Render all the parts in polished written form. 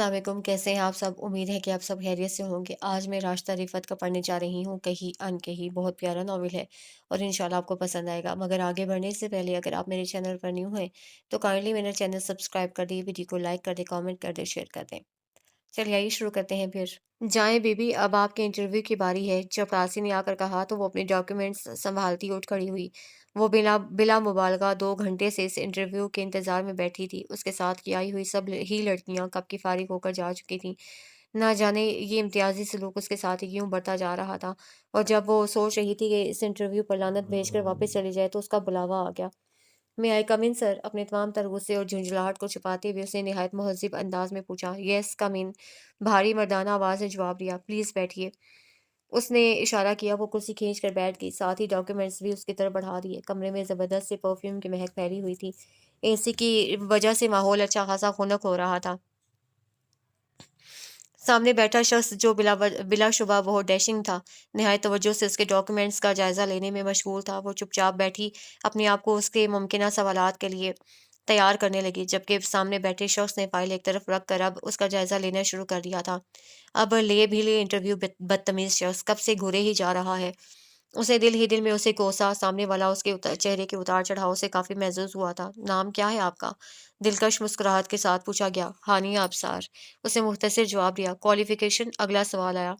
अस्सलाम वालेकुम, कैसे हैं आप सब? उम्मीद है कि आप सब खैरियत से होंगे। आज मैं राशिदा रिफ़त का पढ़ने जा रही हूँ, कहीं अनकही। बहुत प्यारा नॉवल है और इंशाल्लाह आपको पसंद आएगा। मगर आगे बढ़ने से पहले अगर आप मेरे चैनल पर न्यू हैं, तो काइंडली मेरा चैनल सब्सक्राइब कर दें, वीडियो को लाइक कर दें, कमेंट कर दें, शेयर कर दें। चलिए आइए शुरू करते हैं फिर। जाएँ बीबी, अब आपके इंटरव्यू की बारी है। चपरासी ने आकर कहा तो वो अपने डॉक्यूमेंट्स सँभालती उठ खड़ी हुई। वो बिला बिला मुबालगा 2 घंटे से इस इंटरव्यू के इंतज़ार में बैठी थी। उसके साथ की आई हुई सब ही लड़कियाँ कब की फ़ारिग होकर जा चुकी थीं। ना जाने ये इम्तियाज़ी सलूक उसके साथ ही क्यों बढ़ता जा रहा था। और जब वो सोच रही थी कि इस इंटरव्यू पर लानत भेजकर वापस चली जाए, तो उसका बुलावा आ गया। मे आई कम इन सर? अपने तमाम तर गुस्से और झुंझलाहट को छिपाते हुए उसने निहायत मुहज़्ज़िब अंदाज में पूछा। यस, कम इन। भारी मर्दाना आवाज़ ने जवाब दिया। प्लीज़ बैठिए। उसने इशारा किया, वो कुर्सी खींच कर बैठ गई, साथ ही डॉक्यूमेंट्स भी उसकी तरफ बढ़ा दिए। कमरे में ज़बरदस्त से परफ्यूम की महक फैली हुई थी। एसी की वजह से माहौल अच्छा खासा खुनक हो रहा था। सामने बैठा शख्स जो बिलाशुबा बहुत डैशिंग था, निहायत तवज्जो से उसके डॉक्यूमेंट्स का जायज़ा लेने में मशगूल था। वो चुपचाप बैठी अपने आप को उसके मुमकिना सवालात के लिए तैयार करने लगी, जबकि सामने बैठे शख्स ने फ़ाइल एक तरफ रख कर अब उसका जायज़ा लेना शुरू कर दिया था। अब ले भी ले इंटरव्यू बदतमीज़ शख्स कब से घूरे ही जा रहा है। उसे दिल ही दिल में उसे कोसा, सामने वाला उसके चेहरे के उतार-चढ़ाव से काफ़ी महज़ूज़ हुआ था। नाम क्या है आपका? दिलकश मुस्कुराहट के साथ पूछा गया। हानिया अबसार। उसने मुख्तसर जवाब दिया। क्वालिफ़िकेशन? अगला सवाल आया।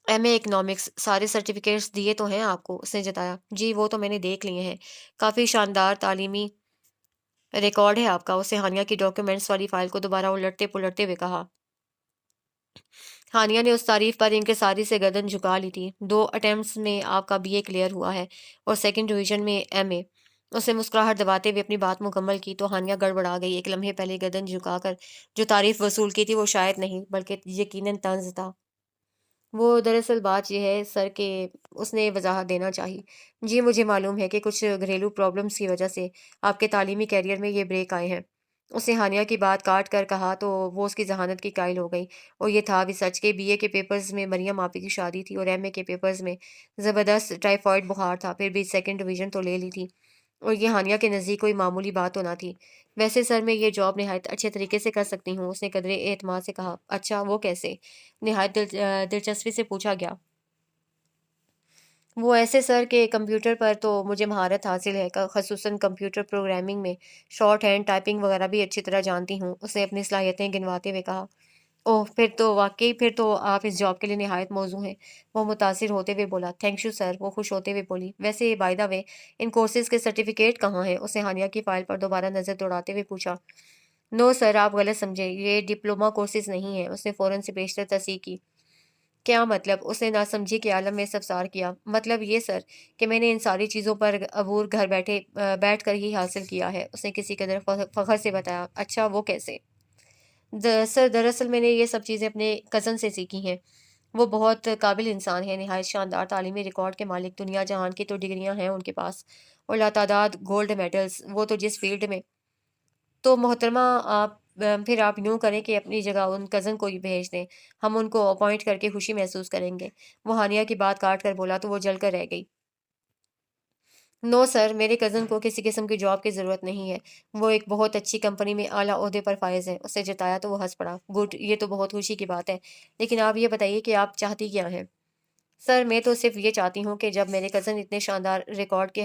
MA economics. सारे सर्टिफ़िकेट्स दिए तो हैं आपको? उसने जताया। जी, वो तो मैंने देख लिए हैं। काफ़ी शानदार तालीमी रिकॉर्ड है आपका। उसने हानिया की डॉक्यूमेंट्स वाली फ़ाइल को दोबारा उलटते-पुलटते हुए कहा। हानिया ने उस तारीफ पर इंकिसारी से गर्दन झुका ली थी। 2 अटेम्प्ट्स में आपका बीए क्लियर हुआ है और सेकंड डिवीजन में एमए। उसने मुस्कुराहट दबाते हुए अपनी बात मुकम्मल की तो हानिया गड़बड़ा गई। एक लम्हे पहले गर्दन झुकाकर जो तारीफ वसूल की थी वो शायद नहीं बल्कि यकीनन तंज़ था। वो दरअसल बात ये है सर कि उसने वज़ाहत देना चाही। जी, मुझे मालूम है कि कुछ घरेलू प्रॉब्लम्स की वजह से आपके तालीमी करियर में ये ब्रेक आए हैं। उसने हानिया की बात काट कर कहा तो वो उसकी ज़हानत की कायल हो गई। और ये था भी सच के बीए के पेपर्स में मरियम आपी की शादी थी और एमए के पेपर्स में ज़बरदस्त टाइफाइड बुखार था, फिर भी सेकंड डिवीज़न तो ले ली थी। और ये हानिया के नज़दीक कोई मामूली बात तो ना थी। वैसे सर मैं ये जॉब निहायत अच्छे तरीके से कर सकती हूँ, उसने कदरे एतमाद से कहा। अच्छा, वो कैसे? निहायत दिलचस्पी से पूछा गया। वो ऐसे सर के कंप्यूटर पर तो मुझे महारत हासिल है, ख़ुसूसन कंप्यूटर प्रोग्रामिंग में, शॉर्ट हैंड टाइपिंग वगैरह भी अच्छी तरह जानती हूँ। उसने अपनी सलाहियतें गिनवाते हुए कहा। ओह! फिर तो आप इस जॉब के लिए निहायत मौज़ू हैं। वो मुतासिर होते हुए बोला। थैंक यू सर, वो खुश होते हुए बोली। वैसे by the way in courses के सर्टिफ़िकेट कहाँ हैं? उसने हानिया की फ़ाइल पर दोबारा नज़र दौड़ाते हुए पूछा। नो सर, आप गलत समझे, ये डिप्लोमा कोर्सेज़ नहीं है। उसने फ़ौरन से पेशतर तस्दीक की। क्या मतलब? उसने नासमझी के आलम में इस्तफ़सार किया। मतलब ये सर कि मैंने इन सारी चीज़ों पर अबूर घर बैठकर ही हासिल किया है। उसने किसी कदर फ़ख्र से बताया। अच्छा, वो कैसे? दरअसल मैंने ये सब चीज़ें अपने कज़न से सीखी हैं। वो बहुत काबिल इंसान है, निहायत शानदार तालीमी रिकॉर्ड के मालिक, दुनिया जहान की तो डिग्रियाँ हैं उनके पास और लातादाद गोल्ड मेडल्स, वो तो जिस फ़ील्ड में। तो मोहतरमा फिर आप यूँ करें कि अपनी जगह उन कज़न को ही भेज दें। हम उनको अपॉइंट करके खुशी महसूस करेंगे। वो हानिया की बात काट कर बोला तो वो जल कर रह गई। नो सर, मेरे कज़न को किसी किस्म की जॉब की ज़रूरत नहीं है। वो एक बहुत अच्छी कंपनी में आला ओहदे पर फ़ाइज़ हैं। उसने जताया तो वो हँस पड़ा। गुड, ये तो बहुत खुशी की बात है। लेकिन आप ये बताइए कि आप चाहती क्या हैं? सर, मैं तो सिर्फ़ ये चाहती हूँ कि जब मेरे कज़न इतने शानदार रिकॉर्ड के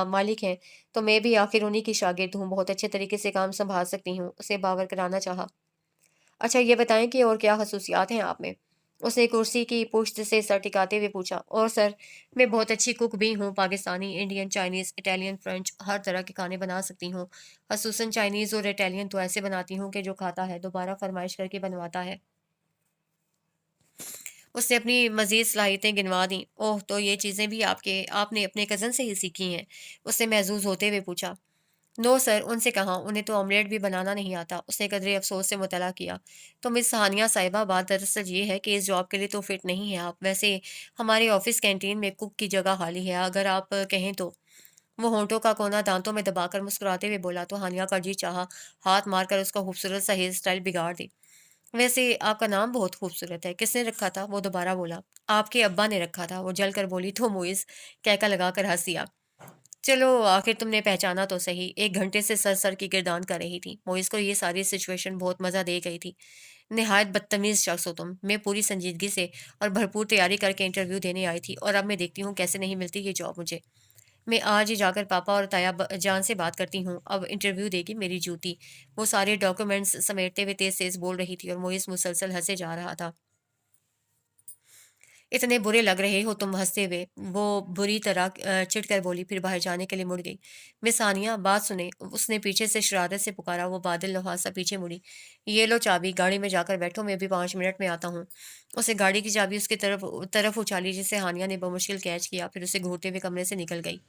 मालिक हैं, तो मैं भी आखिर उन्हीं की शागिर्द हूँ, बहुत अच्छे तरीके से काम सँभाल सकती हूँ। उसे बावर कराना चाहा। अच्छा, ये बताएँ कि और क्या ख़ुसूसियात हैं आप में? उसने कुर्सी की पुश्त से सर टिकाते हुए पूछा। और सर, मैं बहुत अच्छी कुक भी हूँ, Pakistani, Indian, Chinese, Italian, French हर तरह के खाने बना सकती हूँ। ख़ुसूसन चाइनीज़ और इटालियन तो ऐसे बनाती हूँ कि जो खाता है, दोबारा फ़रमाइश करके बनवाता है। उसने अपनी मज़ीद सलाहियतें गिनवा दीं। ओह! तो ये चीज़ें भी आपने अपने कज़न से ही सीखी हैं? उसने महज़ूज़ होते हुए पूछा। नो सर, उनसे कहाँ, उन्हें तो ऑमलेट भी बनाना नहीं आता। उसने कदरे अफ़सोस से मुतला किया। तो मिस हानिया साहिबा, बात दरअसल ये है कि इस जॉब के लिए तो फिट नहीं है आप। वैसे हमारे ऑफ़िस कैंटीन में कुक की जगह खाली है, अगर आप कहें तो। वो होंठों का कोना दाँतों में दबाकर मुस्कुराते हुए बोला तो हानिया का जी चाहा हाथ मारकर उसका खूबसूरत सा हेयर स्टाइल बिगाड़ दी। वैसे आपका नाम बहुत खूबसूरत है, किसने रखा था? वो दोबारा बोला। आपके अब्बा ने रखा था। वो जलकर बोली तो मुइज़ कहका लगाकर हँस दिया। चलो, आखिर तुमने पहचाना तो सही। 1 घंटे से सर-सर की गिरदान कर रही थी। मोइज़ को ये सारी सिचुएशन बहुत मज़ा दे गई थी। नहायत बदतमीज शख्स हो तुम। मैं पूरी संजीदगी से और भरपूर तैयारी करके इंटरव्यू देने आई थी और अब मैं देखती हूँ कैसे नहीं मिलती ये जॉब मुझे। मैं आज ही जाकर पापा और ताया जान से बात करती हूँ। अब इंटरव्यू देगी मेरी जूती। वो सारे डॉक्यूमेंट्स समेटते हुए तेज तेज बोल रही थी और मोइस मुसलसल हंसे जा रहा था। इतने बुरे लग रहे हो तुम हंसते हुए, वो बुरी तरह चिढ़ कर बोली, फिर बाहर जाने के लिए मुड़ गई। मिस आनिया बात सुने, उसने पीछे से शरारत से पुकारा। वो बादल लहासा पीछे मुड़ी। ये लो चाबी, गाड़ी में जाकर बैठो, मैं अभी 5 मिनट में आता हूँ। उसे गाड़ी की चाबी उसकी तरफ तरफ उछाली, जिसे हानिया ने बमुश्किल कैच किया, फिर उसे घूरते हुए कमरे से निकल गई।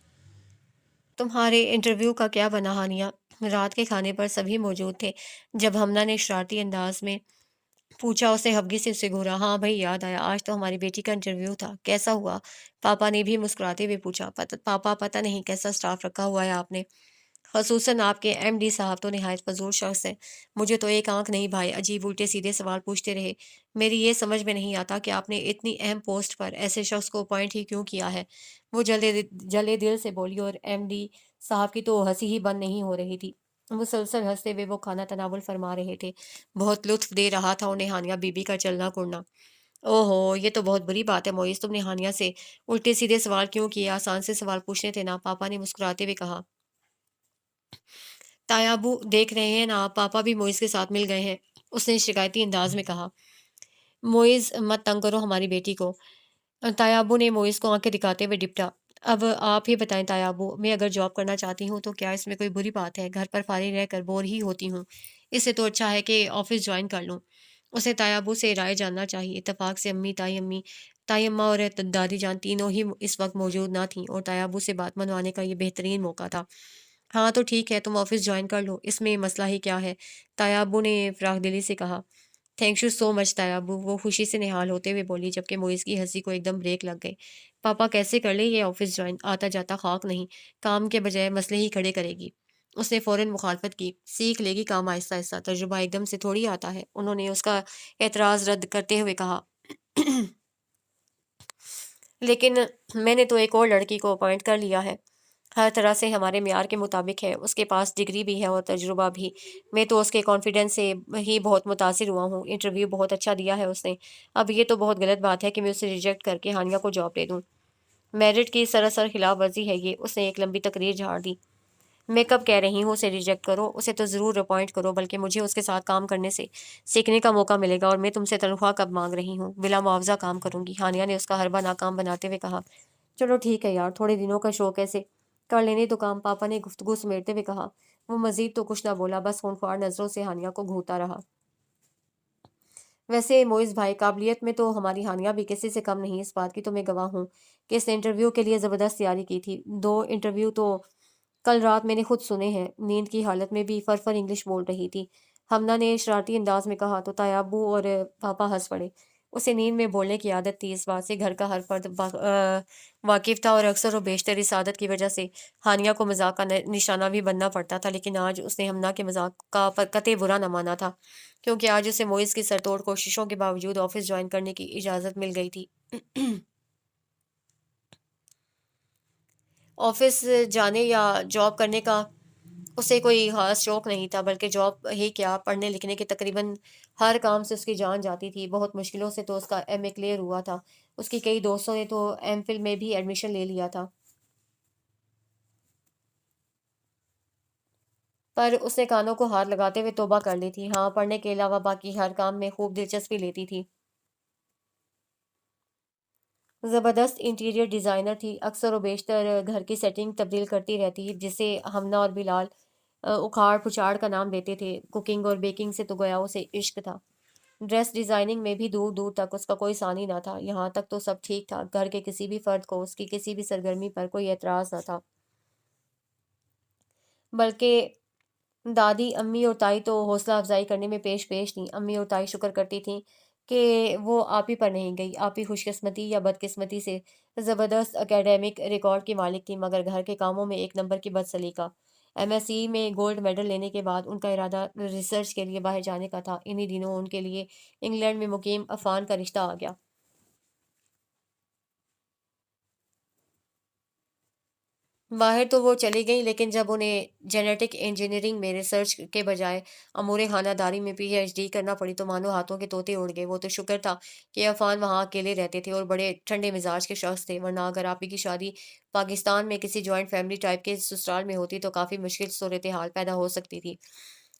तुम्हारे इंटरव्यू का क्या बना हानिया? रात के खाने पर सभी मौजूद थे। जब हमना ने शरारती अंदाज में पूछा, उसने हवगी से उसे घूरा। हाँ भाई, याद आया, आज तो हमारी बेटी का इंटरव्यू था, कैसा हुआ? पापा ने भी मुस्कुराते हुए पूछा। पापा, पता नहीं कैसा स्टाफ रखा हुआ है आपने। खसूसन आपके एमडी साहब तो निहायत फजूल शख्स हैं। मुझे तो एक आंख नहीं भाई, अजीब उल्टे सीधे सवाल पूछते रहे। मेरी ये समझ में नहीं आता कि आपने इतनी अहम पोस्ट पर ऐसे शख्स को अपॉइंट ही क्यों किया है। वो जले दिल से बोली और एमडी साहब की तो हंसी ही बंद नहीं हो रही थी। मुसलसल हंसते हुए वो खाना तनावुल फरमा रहे थे। बहुत लुत्फ दे रहा था उन्हें हानिया बीबी का चलना कुड़ना। ओहो, ये तो बहुत बुरी बात है मोइस, तुमने हानिया से उल्टे सीधे सवाल क्यों किए? आसान से सवाल पूछने थे ना, पापा ने मुस्कुराते हुए कहा। तायाबू देख रहे हैं ना आप, पापा भी मोइज़ के साथ मिल गए हैं। उसने शिकायती अंदाज में कहा। मोइज़, मत तंग करो हमारी बेटी को। तायाबू ने मोइज़ को आंखें दिखाते हुए डिपटा। अब आप ही बताएं तायाबू, मैं अगर जॉब करना चाहती हूँ तो क्या इसमें कोई बुरी बात है? घर पर फारिग रहकर बोर ही होती हूँ। इससे तो अच्छा है कि ऑफिस ज्वाइन कर लूँ। उसे तायाबू से राय जानना चाहिए। इत्तेफाक से ताई अम्मा और दादी जान तीनों ही इस वक्त मौजूद ना थीं और तायाबू से बात मनवाने का ये बेहतरीन मौका था। हाँ, तो ठीक है, तुम ऑफ़िस जॉइन कर लो, इसमें मसला ही क्या है? तायाबू ने फ़राख़दिली से कहा। थैंक यू सो मच तायाबू, वो खुशी से निहाल होते हुए बोली, जबकि मोइज़ की हँसी को एकदम ब्रेक लग गई। पापा कैसे कर ले ये ऑफ़िस जॉइन? आता-जाता ख़ाक नहीं, काम के बजाय मसले ही खड़े करेगी। उसने फ़ौरन मुखालफ़त की। सीख लेगी काम आहिस्ता-आहिस्ता, तजुर्बा एकदम से थोड़ी आता है। उन्होंने उसका एतराज़ रद्द करते हुए कहा। लेकिन मैंने तो एक और लड़की को अपॉइंट कर लिया है। हर तरह से हमारे मियार के मुताबिक है, उसके पास डिग्री भी है और तजुर्बा भी। मैं तो उसके कॉन्फिडेंस से ही बहुत मुतासिर हुआ हूँ। इंटरव्यू बहुत अच्छा दिया है उसने। अब ये तो बहुत गलत बात है कि मैं उसे रिजेक्ट करके हानिया को जॉब दे दूँ। मेरिट की सरासर खिलाफ वर्जी है ये। उसने एक लंबी तकरीर झाड़ दी। मैं कब कह रही हूँ उसे रिजेक्ट करो, उसे तो ज़रूर अपॉइंट करो, बल्कि मुझे उसके साथ काम करने से सीखने का मौका मिलेगा। और मैं तुमसे तनख्वाह कब मांग रही हूँ? बिला मुआवजा काम करूंगी। हानिया ने उसका हरबा नाकाम बनाते हुए कहा। चलो ठीक है यार, थोड़े दिनों का शौक ऐसे कर लेने तो काम, पापा ने गुफ्तगू समेटते हुए कहा। वो मजीद तो कुछ ना बोला, बस खूंखार नजरों से हानिया को घूरता रहा। वैसे मोइज़ भाई, काबिलियत में तो हमारी हानिया भी किसी से कम नहीं। इस बात की तो मैं गवाह हूँ कि इसने इंटरव्यू के लिए ज़बरदस्त तैयारी की थी। 2 इंटरव्यू तो कल रात मैंने खुद सुने हैं। नींद की हालत में भी फर इंग्लिश बोल रही थी। हमना ने शरारती अंदाज में कहा तो तायाबू और पापा हंस पड़े। उसे नींद में बोलने की आदत थी। इस बात से घर का हर फर्द वाकिफ था और अक्सर और बेशतर इस आदत की वजह से हानिया को मजाक का निशाना भी बनना पड़ता था। लेकिन आज उसने हमना के मजाक का कतई बुरा न माना था, क्योंकि आज उसे मोइस की सरतोड़ कोशिशों के बावजूद ऑफिस ज्वाइन करने की इजाज़त मिल गई थी। ऑफिस जाने या जॉब करने का उसे कोई ख़ास शौक नहीं था, बल्कि जॉब ही क्या, पढ़ने-लिखने के तकरीबन हर काम से उसकी जान जाती थी। बहुत मुश्किलों से तो उसका एमए क्लियर हुआ था। उसके कई दोस्तों ने तो एमफिल में भी एडमिशन ले लिया था। पर उसने कानों को हाथ लगाते हुए तौबा कर ली थी। हाँ, पढ़ने के अलावा बाकी हर काम में खूब दिलचस्पी लेती थी। ज़बरदस्त इंटीरियर डिज़ाइनर थी। अक्सर व बेशतर घर की सेटिंग तब्दील करती रहती, जिसे हमना और बिलाल उखाड़-पुचाड़ का नाम देते थे। कुकिंग और बेकिंग से तो गोया उसे इश्क था। ड्रेस डिज़ाइनिंग में भी दूर-दूर तक उसका कोई सानी ना था। यहाँ तक तो सब ठीक था। घर के किसी भी फ़र्द को उसकी किसी भी सरगर्मी पर कोई एतराज़ न था। बल्कि दादी, अम्मी और ताई तो हौसला अफ़ज़ाई करने में पेश-पेश थीं। अम्मी और ताई शुक्र करती थीं कि वो आप ही पर नहीं गई। आप ही खुशकिस्मती या बदकिस्मती से ज़बरदस्त एकेडमिक रिकॉर्ड की मालिक थीं, मगर घर के कामों में एक नंबर की बदसलीका। एमएससी में गोल्ड मेडल लेने के बाद उनका इरादा रिसर्च के लिए बाहर जाने का था। इन्हीं दिनों उनके लिए इंग्लैंड में मुकीम अफ़ान का रिश्ता आ गया। बाहर तो वो चली गईं, लेकिन जब उन्हें जेनेटिक इंजीनियरिंग में रिसर्च के बजाय अमूरे खानादारी में पीएचडी करना पड़ी, तो मानो हाथों के तोते उड़ गए। वो तो शुक्र था कि अफ़ान वहाँ अकेले रहते थे और बड़े ठंडे मिजाज के शख्स थे, वरना अगर आप ही की शादी पाकिस्तान में किसी जॉइंट फैमिली टाइप के ससुराल में होती, तो काफ़ी मुश्किल सूरत हाल पैदा हो सकती थी।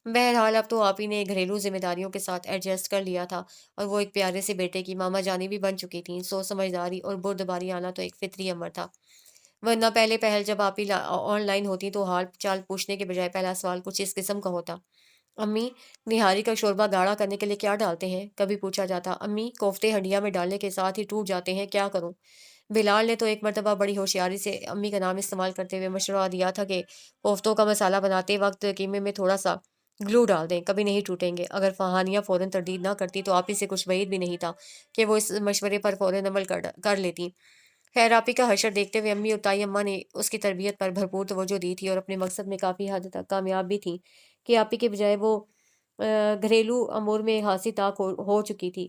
बहरहाल अब तो आप ही ने घरेलू जिम्मेदारियों के साथ एडजस्ट कर लिया था, और वो एक प्यारे से बेटे की मामा जानी भी बन चुकी थीं। सोच समझदारी और बुर्दबारी आना तो एक फितरी अमर था। वरना पहले पहल जब आप ही ऑनलाइन होती, तो हाल चाल पूछने के बजाय पहला सवाल कुछ इस किस्म का होता: अम्मी, निहारी का शोरबा गाढ़ा करने के लिए क्या डालते हैं? कभी पूछा जाता: अम्मी, कोफ्ते हंडिया में डालने के साथ ही टूट जाते हैं, क्या करूं? बिलाल ने तो एक मर्तबा बड़ी होशियारी से अम्मी का नाम इस्तेमाल करते हुए मशवरा दिया था कि कोफ्तों का मसाला बनाते वक्त कीमे में थोड़ा सा ग्लू डाल दें, कभी नहीं टूटेंगे। अगर फहानिया फौरन तरदीद ना करती, तो आप ही से कुछ वईद भी नहीं था कि वो इस मशवरे पर फौरन अमल कर लेती। खैर, आप ही का हशर देखते हुए अम्मी और ताई अम्मा ने उसकी तरबियत पर भरपूर तवज्जो दी थी, और अपने मकसद में काफ़ी हद तक कामयाब भी थी कि आप ही के बजाय वो घरेलू अमूर में हासिल ताक हो चुकी थी।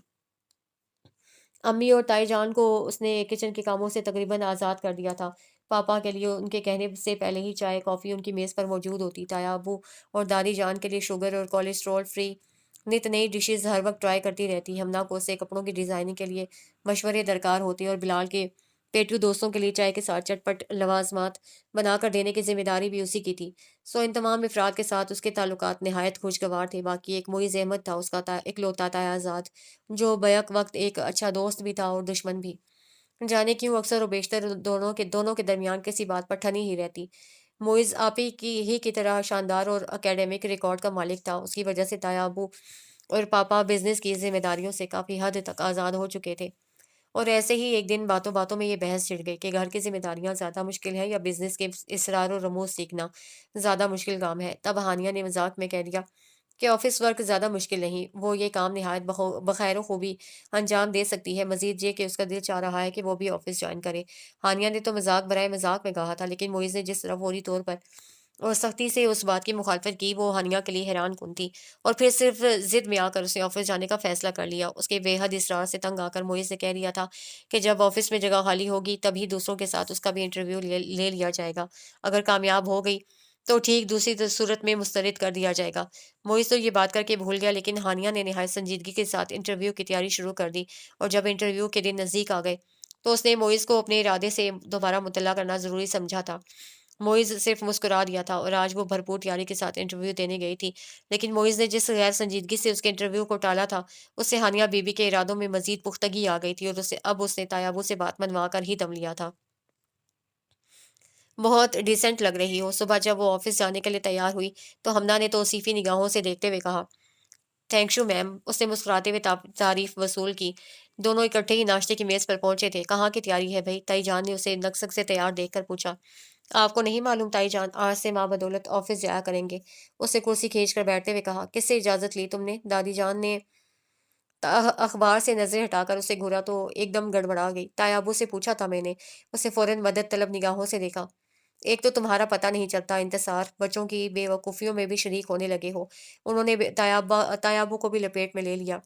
अम्मी और ताई जान को उसने किचन के कामों से तकरीबन आज़ाद कर दिया था। पापा के लिए उनके कहने से पहले ही चाय, कॉफ़ी उनकी मेज़ पर मौजूद होती। ताया अब्बू और दादी जान के लिए शुगर और कोलेस्ट्रॉल फ्री नित नई डिशेज़ हर वक़्त ट्राई करती रहती। हमना को उससे कपड़ों की डिज़ाइनिंग के लिए मशवरे दरकार होते, और बिलाल के पेटू दोस्तों के लिए चाय के साथ चटपट लवाज़मात बनाकर देने की ज़िम्मेदारी भी उसी की थी। सो इन तमाम अफ़राद के साथ उसके ताल्लुकात नहायत खुशगवार थे। बाकी एक मुइज़ अहमद था उसका इकलौता ताया-ज़ाद, जो बैक वक़्त एक अच्छा दोस्त भी था और दुश्मन भी। जाने क्यों अक्सर व बेशतर दोनों के दरमियान किसी बात पर ठनी ही रहती। मुइज़ आप ही की तरह शानदार और एकेडमिक रिकॉर्ड का मालिक था। उसकी वजह से ताया अब्बू और पापा बिज़नेस की ज़िम्मेदारियों से काफ़ी हद तक आज़ाद हो चुके थे। और ऐसे ही एक दिन बातों-बातों में ये बहस छिड़ गई कि घर की ज़िम्मेदारियाँ ज़्यादा मुश्किल है या बिज़नेस के इसरार और रमूज़ सीखना ज़्यादा मुश्किल काम है। तब हानिया ने मज़ाक में कह दिया कि ऑफ़िस वर्क ज़्यादा मुश्किल नहीं, वो ये काम निहायत बख़ैर खूबी अंजाम दे सकती है। मज़ीद ये कि उसका दिल चाह रहा है कि वो भी ऑफ़िस जॉइन करे। हानिया ने तो मज़ाक बराए मज़ाक में कहा था, लेकिन मोइज़ ने जिस तरह फौरी तौर पर और सख्ती से उस बात की मुखालफत की, वो हानिया के लिए हैरान-कुन थी। और फिर सिर्फ़ ज़िद में आकर उसने ऑफ़िस जाने का फ़ैसला कर लिया। उसके बेहद इसरार से तंग आकर मोइज़ ने कह दिया था कि जब ऑफ़िस में जगह खाली होगी, तभी दूसरों के साथ उसका भी इंटरव्यू ले लिया जाएगा। अगर कामयाब हो गई, तो ठीक, दूसरी सूरत में मुस्तरद कर दिया जाएगा। मोइज़ तो ये बात करके भूल गया, लेकिन हानिया ने निहायत संजीदगी के साथ इंटरव्यू की तैयारी शुरू कर दी। और जब इंटरव्यू के दिन नज़दीक आ गए, तो उसने मोइज़ को अपने इरादे से दोबारा मुतल्ला करना ज़रूरी समझा था। मोइज़ सिर्फ़ मुस्कुरा दिया था, और आज वो भरपूर तैयारी के साथ इंटरव्यू देने गई थी। लेकिन मोइज़ ने जिस गैर संजीदगी से उसके इंटरव्यू को टाला था, उससे हानिया बीबी के इरादों में मज़ीद पुख्तगी आ गई थी, और उसने तायाबू से बात मनवा कर ही दम लिया था। बहुत डिसेंट लग रही हो। सुबह जब वो ऑफ़िस जाने के लिए तैयार हुई, तो हमना ने तौसीफ़ी निगाहों से देखते हुए कहा, थैंक यू मैम। उसने मुस्कुराते हुए तारीफ़ वसूल की। दोनों इकट्ठे ही नाश्ते की मेज़ पर पहुँचे थे। कहाँ की तैयारी है भई? ताई जान ने उसे नकसक से तैयार देखकर पूछा। आपको नहीं मालूम ताई जान, आज से माँ बदौलत ऑफ़िस जाया करेंगे। उसने कुर्सी खींचकर बैठते हुए कहा। किससे इजाज़त ली तुमने? दादी जान ने अखबार से नज़रें हटाकर उसे घूरा, तो एकदम गड़बड़ा गई। तायाबू से पूछा था मैंने। उसने फ़ौरन मदद तलब निगाहों से देखा। एक तो तुम्हारा पता नहीं चलता इंतज़ार, बच्चों की बेवकूफ़ियों में भी शरीक होने लगे हो। उन्होंने तायाबू को भी लपेट में ले लिया।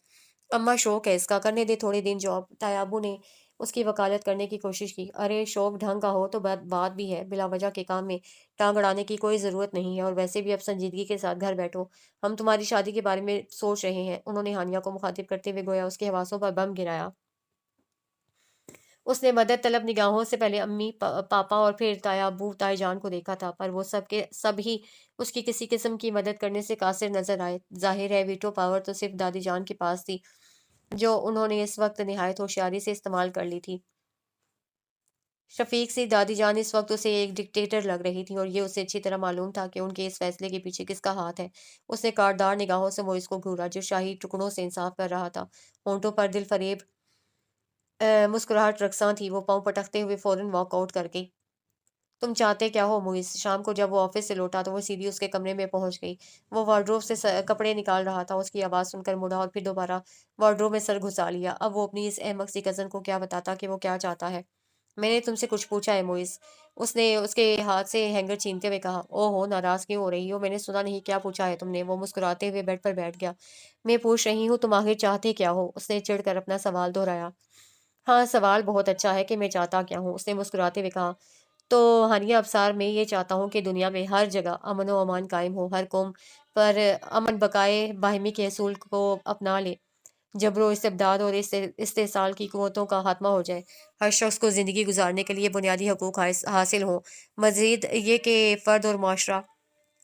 अम्मा, शौक है इसका, करने दे थोड़े दिन जॉब। तायाबू ने उसकी वकालत करने की कोशिश की। अरे, शौक ढंग का हो तो बात भी है, बिला वजह के काम में टांग अड़ाने की कोई ज़रूरत नहीं है, और वैसे भी अब संजीदगी के साथ घर बैठो। हम तुम्हारी शादी के बारे में सोच रहे हैं। उन्होंने हानिया को मुखातिब करते हुए गोया उसके हवासों पर बम गिराया। उसने मदद तलब निगाहों से पहले अम्मी, पापा और फिर ताया अब्बू, ताई जान को देखा था, पर वो सब के सब ही उसकी किसी किस्म की मदद करने से कासिर नज़र आए। ज़ाहिर है वीटो पावर तो सिर्फ़ दादी जान के पास थी, जो उन्होंने इस वक़्त निहायत होशियारी से इस्तेमाल कर ली थी। शफ़ीक सी दादी जान इस वक़्त उसे एक डिक्टेटर लग रही थी, और ये उसे अच्छी तरह मालूम था कि उनके इस फ़ैसले के पीछे किसका हाथ है। उसने कांटदार निगाहों से मोइज़ को घूरा, जो शाही टुकड़ों से इंसाफ़ कर रहा था। होंठों पर दिलफ़रेब मुस्कुराहट रक़्साँ थी। वो पाँव पटकते हुए फ़ौरन वॉक आउट कर गई। तुम चाहते क्या हो मुइज़? शाम को जब वो ऑफ़िस से लौटा, तो वो सीधी उसके कमरे में पहुँच गई। वो वार्डरोब से कपड़े निकाल रहा था। उसकी आवाज़ सुनकर मुड़ा, और फिर दोबारा वार्डरोब में सर घुसा लिया। अब वो अपनी इस अहमक सी कज़न को क्या बताता कि वो क्या चाहता है। मैंने तुमसे कुछ पूछा है मुइज़? उसने उसके हाथ से हैंगर छीनते हुए कहा। ओहो! नाराज़ क्यों हो रही हो? मैंने सुना नहीं, क्या पूछा है तुमने? वो मुस्कुराते हुए बेड पर बैठ गया। मैं पूछ रही हूँ, तुम आखिर चाहते क्या हो? उसने चिढ़कर अपना सवाल दोहराया। हाँ, सवाल बहुत अच्छा है कि मैं चाहता क्या हूँ? उसने मुस्कुराते हुए कहा। تو حالیہ افسار میں یہ چاہتا ہوں کہ دنیا میں ہر جگہ امن و امان قائم ہو، ہر قوم پر امن بقائے باہمی کے اصول کو اپنا لے، جبر و استبداد اور استحصال کی قوتوں کا خاتمہ ہو جائے، ہر شخص کو زندگی گزارنے کے لیے بنیادی حقوق حاصل ہوں، مزید یہ کہ فرد اور معاشرہ…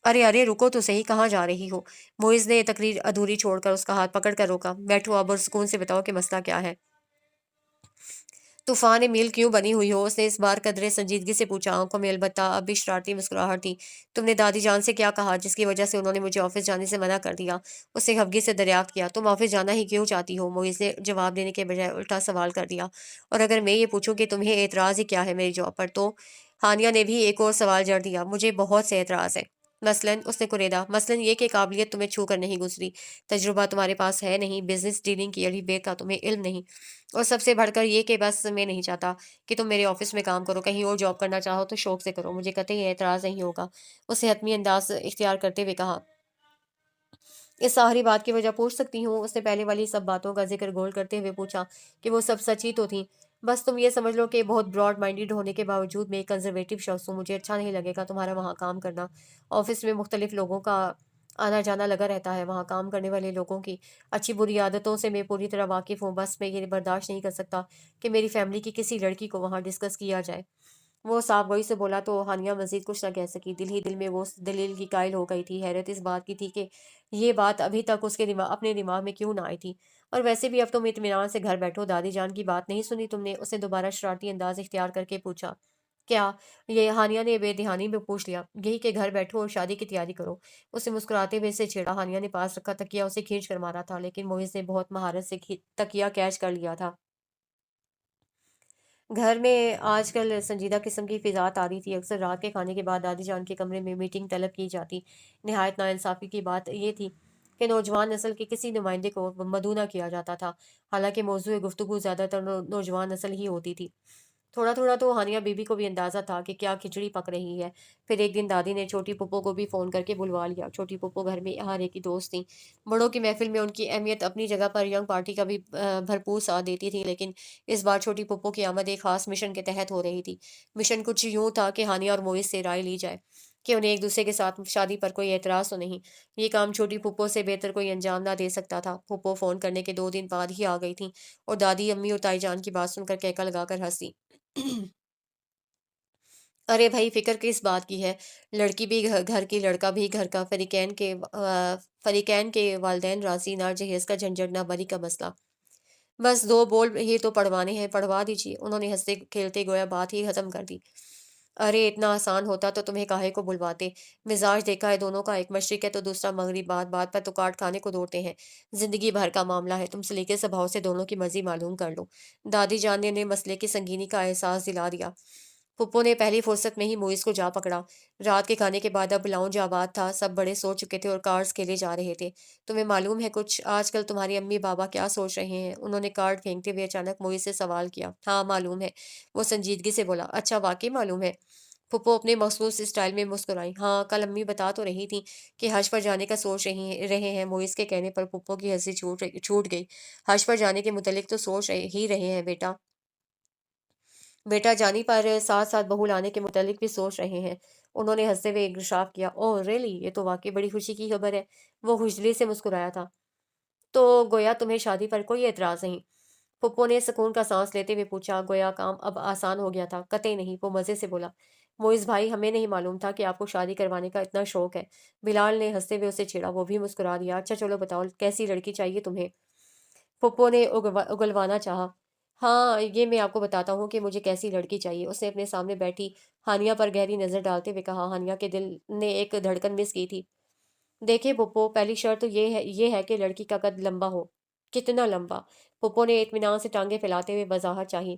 ارے ارے رکو تو صحیح، کہاں جا رہی ہو؟ موئز نے تقریر ادھوری چھوڑ کر اس کا ہاتھ پکڑ کر روکا۔ بیٹھو اب اور سکون سے بتاؤ کہ مسئلہ کیا ہے؟ طوفان میل کیوں بنی ہوئی ہو؟ اس نے اس بار قدرے سنجیدگی سے پوچھا، آنکھوں میں البتہ اب بھی شرارتی مسکراہٹ تھی۔ تم نے دادی جان سے کیا کہا جس کی وجہ سے انہوں نے مجھے آفس جانے سے منع کر دیا؟ اس نے خفگی سے دریافت کیا۔ تم آفس جانا ہی کیوں چاہتی ہو؟ موئز نے جواب دینے کے بجائے الٹا سوال کر دیا۔ اور اگر میں یہ پوچھوں کہ تمہیں اعتراض ہی کیا ہے میری جاب پر؟ تو ہانیہ نے بھی ایک اور سوال جڑ دیا۔ مجھے بہت سے اعتراض ہے۔ مثلاً؟ اس نے کریدا۔ مثلاً یہ کہ قابلیت تمہیں چھو کر نہیں گزری، تجربہ تمہارے پاس ہے نہیں، بزنس ڈیلنگ کی اڑی بے کا تمہیں علم نہیں، اور سب سے بڑھ کر یہ کہ بس میں نہیں چاہتا کہ تم میرے آفس میں کام کرو، کہیں اور جاب کرنا چاہو تو شوق سے کرو، مجھے قطعی اعتراض نہیں ہوگا۔ اس نے حتمی انداز اختیار کرتے ہوئے کہا۔ اس آخری بات کی وجہ پوچھ سکتی ہوں؟ اس نے پہلے والی سب باتوں کا ذکر گول کرتے ہوئے پوچھا کہ وہ سب سچ ہی تو تھیں۔ بس تم یہ سمجھ لو کہ بہت براڈ مائنڈیڈ ہونے کے باوجود میں ایک کنزرویٹو شخص ہوں، مجھے اچھا نہیں لگے گا تمہارا وہاں کام کرنا۔ آفس میں مختلف لوگوں کا آنا جانا لگا رہتا ہے، وہاں کام کرنے والے لوگوں کی اچھی بری عادتوں سے میں پوری طرح واقف ہوں، بس میں یہ برداشت نہیں کر سکتا کہ میری فیملی کی کسی لڑکی کو وہاں ڈسکس کیا جائے۔ وہ صاف گوئی سے بولا تو ہانیہ مزید کچھ نہ کہہ سکی، دل ہی دل میں وہ اس دلیل کی قائل ہو گئی تھی۔ حیرت اس بات کی تھی کہ یہ بات ابھی تک اس کے اپنے دماغ میں کیوں نہ آئی تھی۔ اور ویسے بھی اب تم اطمینان سے گھر بیٹھو، دادی جان کی بات نہیں سنی تم نے؟ اس نے دوبارہ شرارتی انداز اختیار کر کے پوچھا۔ کیا؟ یہ ہانیہ نے بے دہانی میں پوچھ لیا۔ یہی کہ گھر بیٹھو اور شادی کی تیاری کرو۔ اسے مسکراتے ہوئے سے چھیڑا۔ ہانیہ نے پاس رکھا تکیا اسے کھینچ کر مارا تھا، لیکن موئز نے بہت مہارت سے تکیا کیچ کر لیا تھا۔ گھر میں آج کل سنجیدہ قسم کی فضا طاری تھی، اکثر رات کے کھانے کے بعد دادی جان کے کمرے میں میٹنگ طلب کی جاتی۔ نہایت ناانصافی کی بات یہ تھی کہ نوجوان نسل کے کسی نمائندے کو مدعو نہ کیا جاتا تھا، حالانکہ موضوع گفتگو زیادہ تر نوجوان نسل ہی ہوتی تھی۔ تھوڑا تھوڑا تو ہانیہ بی بی کو بھی اندازہ تھا کہ کیا کھچڑی پک رہی ہے۔ پھر ایک دن دادی نے چھوٹی پھپھو کو بھی فون کر کے بلوا لیا۔ چھوٹی پھپھو گھر میں ہر ایک کی دوست تھیں، بڑوں کی محفل میں ان کی اہمیت اپنی جگہ پر ینگ پارٹی کا بھی بھرپور ساتھ دیتی تھی، لیکن اس بار چھوٹی پھپھو کی آمد ایک خاص مشن کے تحت ہو رہی تھی۔ مشن کچھ یوں تھا کہ ہانیہ اور موئز سے رائے لی جائے کہ انہیں ایک دوسرے کے ساتھ شادی پر کوئی اعتراض تو نہیں۔ یہ کام چھوٹی پھپھو سے بہتر کوئی انجام نہ دے سکتا تھا۔ پھپھو فون کرنے کے 2 دن بعد ہی آ گئی تھیں، اور دادی امی اور تائی جان کی بات سن کر کہکا لگا کر ہنسی۔ ارے بھائی فکر کس بات کی ہے؟ لڑکی بھی گھر کی، لڑکا بھی گھر کا، فریقین کے والدین راضی، نہ جہیز کا جھنجھٹ نہ بری کا مسئلہ، بس 2 بول ہی تو پڑھوانے ہیں، پڑھوا دیجیے۔ انہوں نے ہنستے کھیلتے گویا بات ہی ختم کر دی۔ ارے اتنا آسان ہوتا تو تمہیں کاہے کو بلواتے؟ مزاج دیکھا ہے دونوں کا، ایک مشرق ہے تو دوسرا مغرب، بات بات پر تو کاٹ کھانے کو دوڑتے ہیں۔ زندگی بھر کا معاملہ ہے، تم سلیقے سبھاؤ سے دونوں کی مرضی معلوم کر لو۔ دادی جان نے انہیں مسئلے کی سنگینی کا احساس دلا دیا۔ پھپھو نے پہلی فرصت میں ہی موئز کو جا پکڑا۔ رات کے کھانے کے بعد اب لاؤنج آباد تھا، سب بڑے سو چکے تھے اور کارڈز کھیلے جا رہے تھے۔ تمہیں معلوم ہے کچھ آج کل تمہاری امی بابا کیا سوچ رہے ہیں؟ انہوں نے کارڈ پھینکتے ہوئے اچانک موئز سے سوال کیا۔ ہاں معلوم ہے، وہ سنجیدگی سے بولا۔ اچھا واقعی معلوم ہے؟ پھپھو اپنے مخصوص اسٹائل میں مسکرائی۔ ہاں کل امی بتا تو رہی تھیں کہ حج پر جانے کا سوچ رہے ہیں۔ موئز کے کہنے پر پھپھو کی ہنسی چھوٹ گئی۔ حج پر جانے کے متعلق تو سوچ ہی رہے ہیں بیٹا، جانی پر ساتھ ساتھ بہو لانے کے متعلق بھی سوچ رہے ہیں۔ انہوں نے ہنستے ہوئے انکشاف کیا۔ اوہ ریئلی، یہ تو واقعی بڑی خوشی کی خبر ہے۔ وہ خوشدلی سے مسکرایا تھا۔ تو گویا تمہیں شادی پر کوئی اعتراض نہیں؟ پھپھو نے سکون کا سانس لیتے ہوئے پوچھا۔ گویا کام اب آسان ہو گیا تھا۔ قطعی نہیں، وہ مزے سے بولا۔ موئز بھائی ہمیں نہیں معلوم تھا کہ آپ کو شادی کروانے کا اتنا شوق ہے۔ بلال نے ہنستے ہوئے اسے چھیڑا، وہ بھی مسکرا دیا۔ اچھا چلو بتاؤ کیسی لڑکی چاہیے تمہیں؟ پھپھو نے اگلوانا چاہا۔ ہاں یہ میں آپ کو بتاتا ہوں کہ مجھے کیسی لڑکی چاہیے۔ اس نے اپنے سامنے بیٹھی ہانیہ پر گہری نظر ڈالتے ہوئے کہا۔ ہانیہ کے دل نے ایک دھڑکن مس کی تھی۔ دیکھیں پھپھو، پہلی شرط تو یہ ہے کہ لڑکی کا قد لمبا ہو۔ کتنا لمبا؟ پھپھو نے اطمینان سے ٹانگیں پھیلاتے ہوئے وضاحت چاہی۔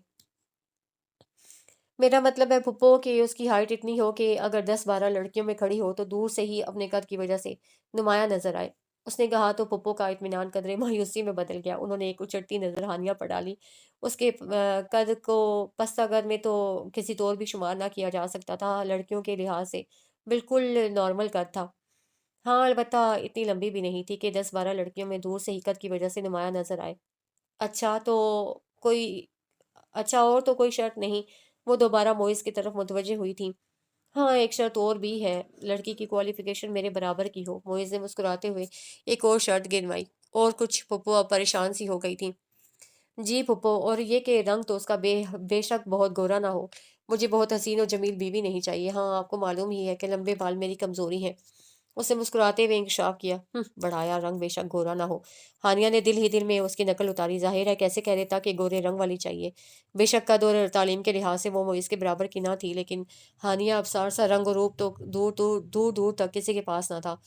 میرا مطلب ہے پھپھو کہ اس کی ہائٹ اتنی ہو کہ اگر 10-12 لڑکیوں میں کھڑی ہو تو دور سے ہی اپنے قد کی وجہ سے نمایاں نظر آئے۔ اس نے کہا تو پھپھو کا اطمینان قدرے مایوسی میں بدل گیا۔ انہوں نے ایک اچڑتی نظر ہانیہ پر ڈالی۔ اس کے قد کو پستہ قد میں تو کسی طور بھی شمار نہ کیا جا سکتا تھا، لڑکیوں کے لحاظ سے بالکل نارمل قد تھا۔ ہاں البتہ اتنی لمبی بھی نہیں تھی کہ 10-12 لڑکیوں میں دور سے ہی قد کی وجہ سے نمایاں نظر آئے۔ اچھا تو کوئی اچھا اور تو کوئی شرط نہیں؟ वो दोबारा मोइज़ की तरफ मुतवज्जे हुई थी। हाँ, एक शर्त और भी है, लड़की की क्वालिफ़िकेशन मेरे बराबर की हो। मोइज़ ने मुस्कुराते हुए एक और शर्त गिनवाई। और कुछ? पप्पू अब परेशान सी हो गई थी। जी फूफो, और ये कि रंग तो उसका बेशक बहुत गोरा ना हो। मुझे बहुत हसीन और जमील बीवी नहीं चाहिए। हाँ, आपको मालूम ही है कि लंबे बाल मेरी कमजोरी है। उसने मुस्कुराते हुए इंकशाफ किया। बढ़ाया, रंग बेशक गोरा ना हो। हानिया ने दिल ही दिल में उसकी नकल उतारी। जाहिर है, कैसे कह देता कि गोरे रंग वाली चाहिए। बेशक कद और तालीम के लिहाज से वो मोइस के बराबर की ना थी, लेकिन हानिया अफसार सा रंग और रूप तो दूर दूर दूर दूर तक किसी के पास ना था।